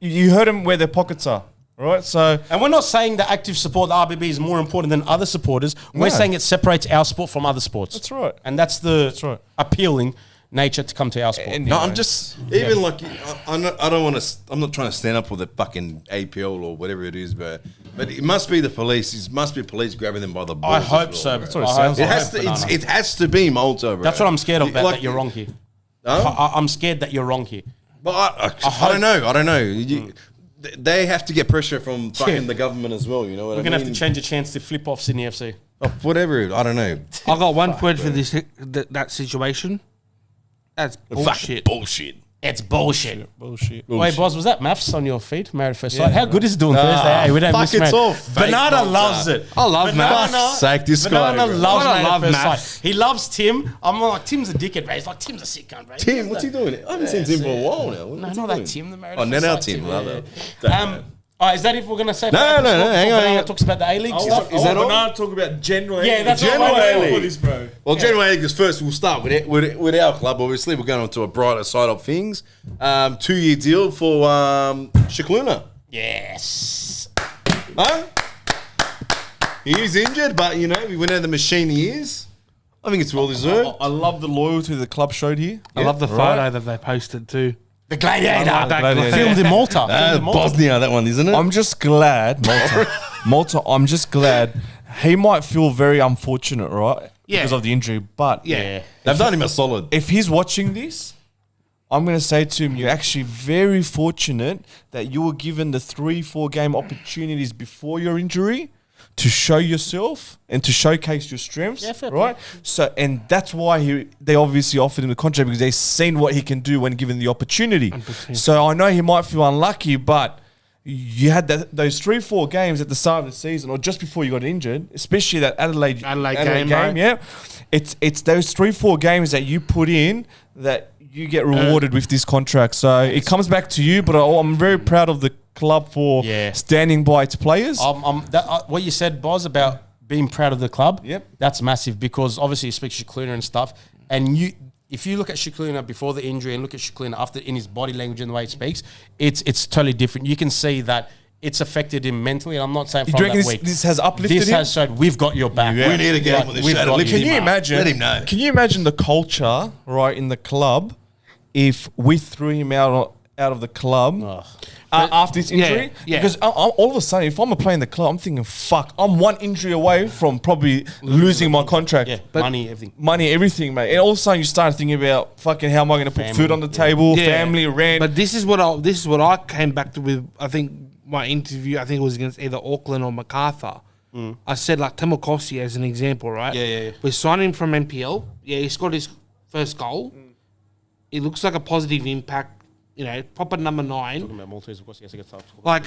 You heard them where their pockets are. right? So And we're not saying that active support, the RBB, is more important than other supporters. We're saying it separates our sport from other sports. that's right. And that's the right. appealing nature to come to our sport. And No, I'm just even like I don't want to. I'm not trying to stand up for the fucking APL or whatever it is, but it must be the police. It must be police grabbing them by the balls. I hope as so. well, That's bro. what it sounds It has to. It has to be Malta, bro. That's what I'm scared of, Like- that you're wrong here. Huh? I'm scared that you're wrong here. But I don't know. I don't know. They have to get pressure from fucking the government as well. You know what We're I going to mean? have to change a chance to flip off Sydney FC. Whatever. I don't know. I got one word for this that situation. That's bullshit. Bullshit. It's bullshit. Bullshit. Wait, boss, was that maths on your feed? Married at first sight. How good is it doing Thursday? Hey, we don't fuck, miss it's Married. all fake, Banana Malta. loves it. I love maths. Fuck's sake, this guy, Banana bro. loves I Married love at first maths. sight. He loves Tim. I'm like, Tim's a dickhead, bro. He's like, Tim's a sick cunt, bro. Tim, what's he doing? I haven't seen Tim for a while now. No, What's not he that doing? Tim, the Married Oh, at not first our sight Tim. Tim, Rather. yeah. Is that if we're going to say No, hang on, hang Banana on. talks about the A-League stuff? Is that all? Banana talk about general. Yeah, that's General all I A-League. for this, bro. Well, General A-League is first. We'll start with our club. Obviously, we're going on to a brighter side of things. 2-year deal for Shikluna. Yes. Huh? He is injured, but you know we went out the machine he is. I think it's well deserved. I love the loyalty the club showed here. I love the photo that they posted too. The Gladiator. Gladiator. Filmed in Malta. Filmed in Malta. Bosnia, that one, isn't it? I'm just glad, Malta. I'm just glad he might feel very unfortunate, right? Yeah. Because of the injury. But Yeah. They've done him a solid. if he's watching this, I'm going to say to him, you're actually very fortunate that you were given the 3-4 game opportunities before your injury to show yourself and to showcase your strengths, Yeah, fair right? So, and that's why they obviously offered him the contract, because they've seen what he can do when given the opportunity. So I know he might feel unlucky, but you had those 3-4 games at the start of the season or just before you got injured, especially that Adelaide game, right? yeah. It's those 3-4 games that you put in that you get rewarded with this contract. So it comes back to you, but I'm very proud of the club for standing by its players. What you said, Boz, about being proud of the club, Yep. that's massive, because obviously you speak Shikluna and stuff, and if you look at Shikluna before the injury and look at Shikluna after, in his body language and the way he speaks, it's totally different. You can see that it's affected him mentally, and I'm not saying Do from you reckon that week. this has uplifted This him? has showed we've got your back. We need to get him on the we've show. got Lift you. him Can you up. imagine? Let him know. Can you imagine the culture right in the club if we threw him out of the club after this injury? yeah. Because all of a sudden, if I'm a player in the club, I'm thinking, "Fuck, I'm one injury away from probably losing my contract." Yeah, money, everything. Money, everything, mate. And all of a sudden, you start thinking about fucking how am I going to put Family, food on the table, family, rent. But this is what I came back to with. I think my interview. I think it was against either Auckland or MacArthur. I said like Timokovsky as an example, right? Yeah. We signed him from NPL. Yeah, he scored his first goal. It looks like a positive impact. You know, proper number 9. About Maltese, of course, yes, I get Like,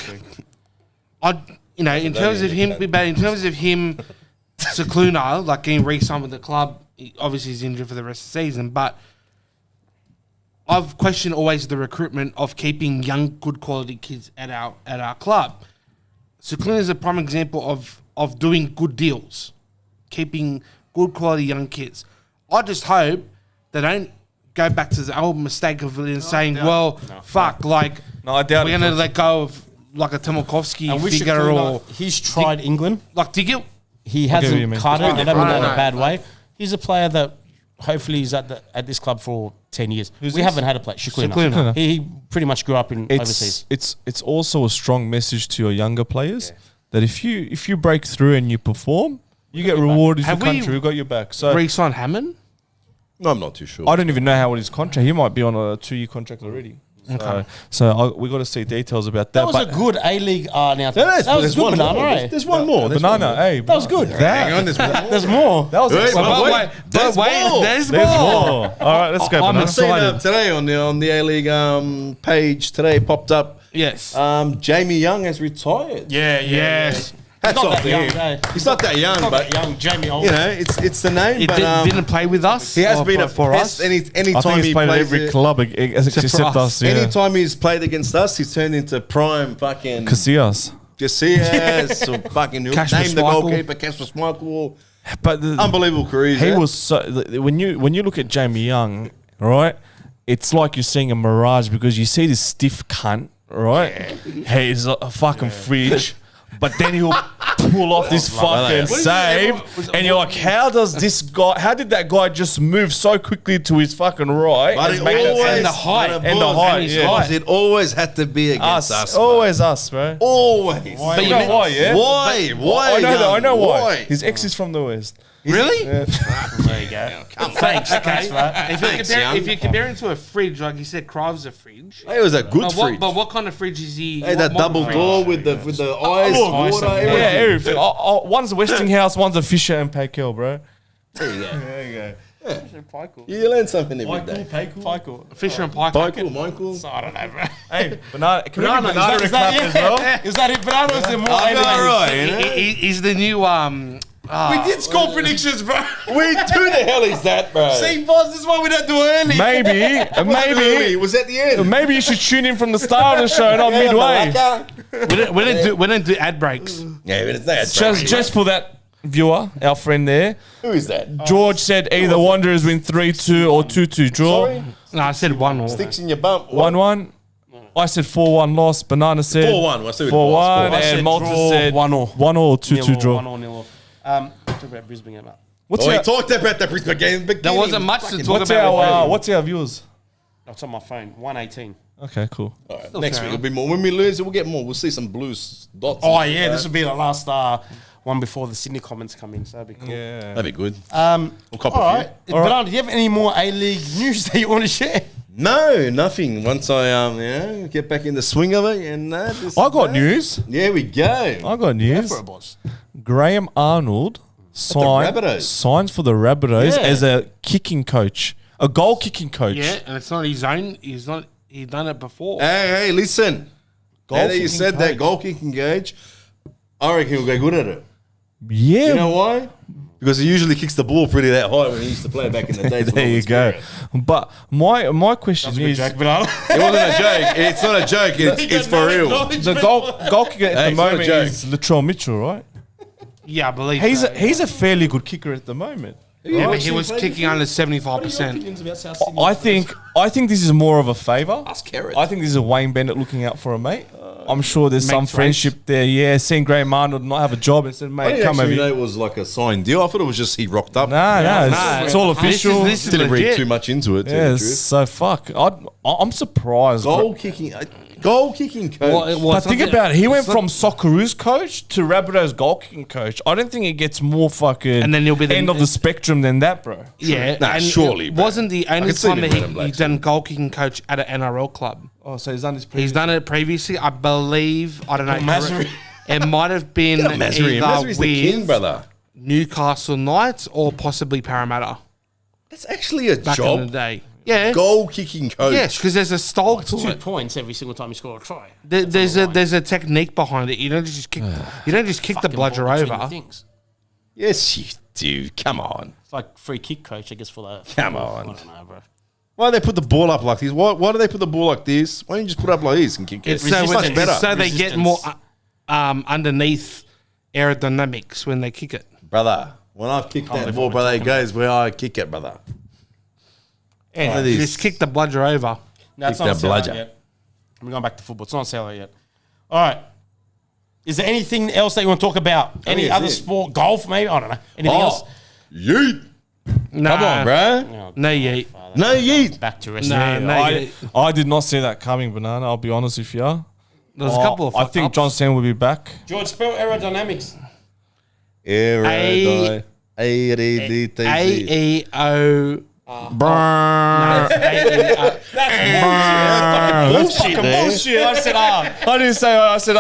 in terms of him, Shikluna, like getting re-signed with the club, obviously he's injured for the rest of the season, but I've questioned always the recruitment of keeping young, good quality kids at our club. Shikluna is a prime example of doing good deals, keeping good quality young kids. I just hope they don't go back to the old mistake of saying, fuck, like, No, I doubt we're it. going to let go of like a Timokovsky And with figure Shikluna, or he's tried England. like to get He get what you hasn't mean. cut it. I don't mean that in No. a bad way. He's a player that hopefully is at this club for 10 years. We this? haven't had a player. Shikluna. Shikluna. He pretty much grew up in overseas. It's also a strong message to your younger players that if you break through and you perform, you get rewarded for Have we country. We got your back. So re-sign Hammond. No, I'm not too sure. I don't even know how old his contract. He might be on a 2-year contract already. So we got to see details about that. That was a good A-League announcement. There's That was good, one Banana, more. right? There's one more. There's banana. one more. Hey, That was good. Hang on, there's one more. There's more. That was Wait, exciting. there's more. There's There's more. more. All right, let's go. I'm Banana. I've seen excited. today on the A-League page today popped up. Yes. Jamie Young has retired. Yes. Hats Not off that to young, him. eh? He's not that young, Not but that young. Jamie Old. you know, it's the name. He But didn't play with us. he has or been a for pest. us. I think Anytime he's he played at plays every club except for us. us. Yeah. anytime he's played against us, he's turned into prime fucking Casillas. Casillas or fucking name Kasper the Schmeichel. goalkeeper, Kasper Schmeichel. But Unbelievable career. he was so when you look at Jamie Young, right? It's like you're seeing a mirage because you see this stiff cunt, right? He's a fucking fridge. But then he'll pull off this fucking save, and you're like, how did that guy just move so quickly to his fucking right? But and make that save? and the height, yeah. It always had to be against us. Always us, bro. Always. But you know why, yeah? Why? I know why. His ex is from the West. Really? There you go. Thanks. Thanks for that. If you're comparing to a fridge, like you said, Crive's a fridge. It was a good fridge. But what kind of fridge is he? Hey, that double door with the eyes, water, everything. Yeah, everything. One's a Westinghouse, one's a Fisher and Paykel, bro. There you go. There you go. You learn something every day. Paykel. Fisher and Pike. Michael. I don't know, bro. Hey, banana. Can we Banana, get banana is that clap as well? Is that it? Banana is the more He's the new We did score predictions, bro. Who the hell is that, bro? See, boss, this is why we don't do early. Maybe. Was at the end. Maybe you should tune in from the start of the show, not midway. We don't do ad breaks. Yeah, but it's not. Just for that viewer, our friend there, Who is that? George said either Wanderers win 3-2 or 2-2 draw. Sorry? No, I said 1-1. Sticks in your bump. 1-1. I said 4-1 loss. Banana said 4-1. What's the 4-1. I said And Malta draw, said 1-1. 1-1 or 2-2 draw. 1-0. Talk about Brisbane game. What's We our, talked about the Brisbane game. There wasn't much to talk what's about. what's our viewers? It's on my phone. 118. Okay, cool. All right, next week it'll be more. When we lose, we'll get more. We'll see some blue dots. Oh yeah, this will be the last one before the Sydney comments come in. So that'd be cool. Yeah. That'd be good. All We'll cop right. a few. But do you have any more A-League news that you want to share? No, nothing. Once I get back in the swing of it, and I got news. There we go. I got news. For a boss. Graham Arnold Rabbitohs. signs for the Rabbitohs Yeah. as a kicking coach, a goal kicking coach. Yeah, and it's not his own. He's done it before. Hey, listen. Now that you kicking said that coach. goal kicking gauge, I reckon he'll get good at it. Yeah. You know why? Because he usually kicks the ball pretty that high when he used to play back in the day. There you go. But my question is, It wasn't a joke. It's not a joke. It's for real. the goal kicker at Hey, the it's not a moment joke. is Latrell Mitchell, right? Yeah, I believe He's so. he's a fairly good kicker at the moment. Yeah, but he was kicking under 75%. I think this is more of a favour. Ask Carrot. I think this is a Wayne Bennett looking out for a mate. I'm sure there's some Mates, friendship there. Yeah, seeing Graham Arnold not have a job and said, I mate, didn't come over actually know here. it was like a signed deal. I thought it was just he rocked up. No, it's all official. This is Didn't read legit. too much into it. to tell you Yeah, the truth. so fuck. I'm surprised. Goal kicking coach. Well, it But was think something- about it. He went it's not- from Socceroos coach to Rabbitohs goal kicking coach. I don't think it gets more fucking And then he'll be the- end of the spectrum than that, bro. Yeah, Nah, and surely, it bro. wasn't the only can see time him that in red and black, he's done goal kicking coach at an NRL club. Oh, so he's done this. He's done it previously, I believe. I don't know. Masri. It might have been Masri. either Masri's the king, with brother. Newcastle Knights or possibly Parramatta That's actually a back in the job. day. Yeah. Goal kicking coach. Yes, because there's a style to 2 it. points every single time you score a try. There's a technique behind it. You don't just kick. You don't just kick the Fucking bludger ball between the over. things. Yes, you do. Come on. It's like free kick coach, I guess, for that. Come I on. don't know, bro. Why do they put the ball up like this? Why do they put the ball like this? Why don't you just put it up like this and kick it? It's so, Resistance. better. so they get Resistance. more underneath aerodynamics when they kick it. Brother, when I've kicked that ball, brother, it goes where I kick it, brother. One of these. Just kick the bludger over. No, it's Kick not that a sellout bludger. yet. I'm going back to football. It's not a sellout yet. All right. Is there anything else that you want to talk about? Any that's other it. sport? Golf, maybe? I don't know. Anything else? Yeet. Nah, Come on, bro. Oh, No, yeet. No yeet. back to wrestling. Nah, no, yeet. I did not see that coming, Banana. I'll be honest with you. There's a couple of I think fuck-ups. John Sand will be back. George, spell aerodynamics. A-R-D-T-Z. AEO. That's fucking bullshit. I said I didn't say I said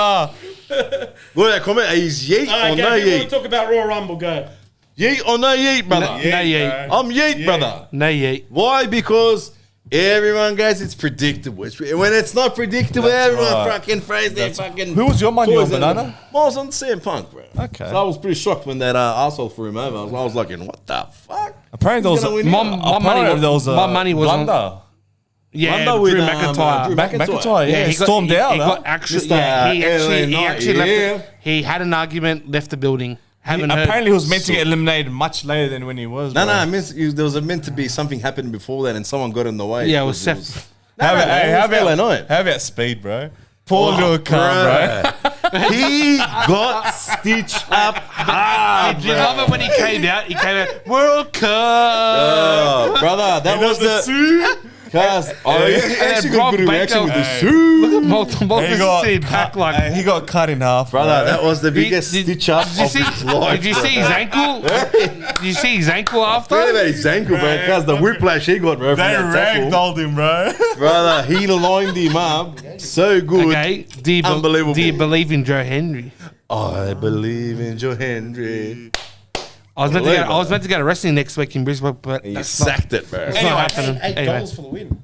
What that comment? Is yeet or no yeet? talk about Royal Rumble, go. Yeet or no yeet, brother? No yeet. I'm yeet, brother. No yeet. Why? Because everyone goes, it's predictable. When it's not predictable, everyone right. fucking throws their fucking. Who was your money toys on, at Banana? them. Mine was on CM Punk, bro. Okay. So I was pretty shocked when that arsehole threw him over. I was like, what the fuck? Apparently there was gonna a, win My, it. my money was, a my money was on. blunder. Yeah, Blunder with, Drew Drew McIntyre. McIntyre, yeah, he stormed out. He got actually, Mr. yeah, he LA actually Knight, left. He had an argument, left the building. Haven't heard. Apparently he was meant to get eliminated much later than when he was. No, bro. I meant there was meant to be something happening before that, and someone got in the way. Yeah, it was because Seth. No, How no, about, it was LA Knight. how about speed, bro? Poor little cunt, bro. He got stitched up hard. Did you love it when he came out? He came out, World Cup. Oh, brother, that was the. Cause he actually got a good reaction with the suit. He got cut in half, Brother, that was the biggest stitch up of his life. Did you see his ankle? Did you see his ankle after? Forget about his ankle, bro. Cause the whiplash he got, bro. They ragdolled him, bro. Brother, he lined him up so good. Okay. Unbelievable. Do you believe in Joe Henry? I believe in Joe Henry. I was meant to go to wrestling next week in Brisbane, but You that's sacked it, bro. not happening. $8 Anyway. for the win.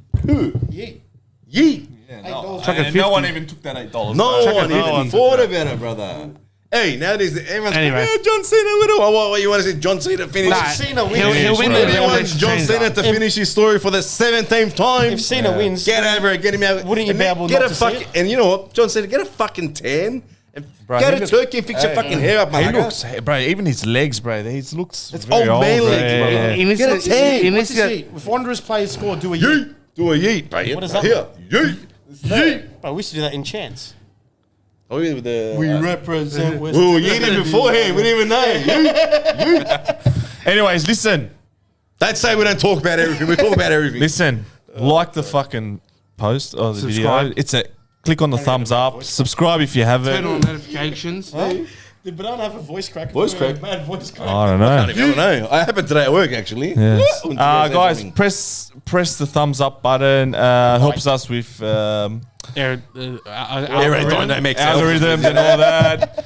Yeet. No one even took that $8. No one even thought about it, brother. Hey, nowadays everyone's Anyway. like, John Cena. What you want to see John Cena finish? Nah, Cena wins. he'll win the Everyone wants John Cena to finish his story for the 17th time. If Cena wins, Get over it, get him out. Wouldn't you And be then able get not a to see fucking, it? and you know what, John Cena, get a fucking tan and Bro, go he to look- Turkey and fix your fucking hair up, He mate. looks, bro, even his legs, bro, he looks It's very old man bro. legs, bro. Yeah. He needs Get a to- tan. he needs What's to this get- yeet? If Wanderers players score, do a yeet. Yeet. Do a yeet, bro. What does that Here, yeet. Yeet. Bro, we used to do that in chants. Oh, yeah, with the. represent West. We were yeeting beforehand. We didn't even know. Anyways, listen, Don't say we don't talk about everything. We talk about everything. listen, like the fucking post or the Subscribe. video. It's a click on the thumbs up. Subscribe if you Turn haven't. on notifications. Did Banana have a voice crack? Voice crack? Bad voice crack. I don't know. I don't know. I happened today at work, actually. Yes. Wouldn't you guys say Guys, something? press the thumbs up button. Helps us with Dynamics. algorithms and all that.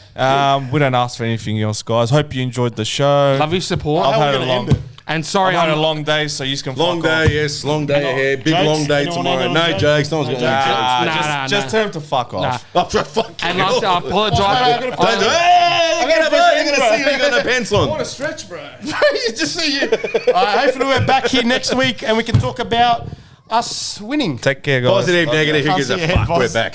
We don't ask for anything else, guys. Hope you enjoyed the show. Love your support. I've had a gonna long, end it? And sorry, I've had a I'm long day, so you can Long fuck day, off. yes. Long day ahead. Big Jokes? long day Anyone tomorrow. end No on jokes. No one's going to Nah, Nah, just tell him to fuck off. Nah. jokes. Fuck and you. lastly, I apologize. Don't do it. Hey, look at that. You're going to see who got no pants on. a stretch, bro. You just see you. Hopefully we're back here next week and we can talk about us winning. Take care, guys. Positive, negative. Who Can't gives see a your head, fuck? We're boss. back.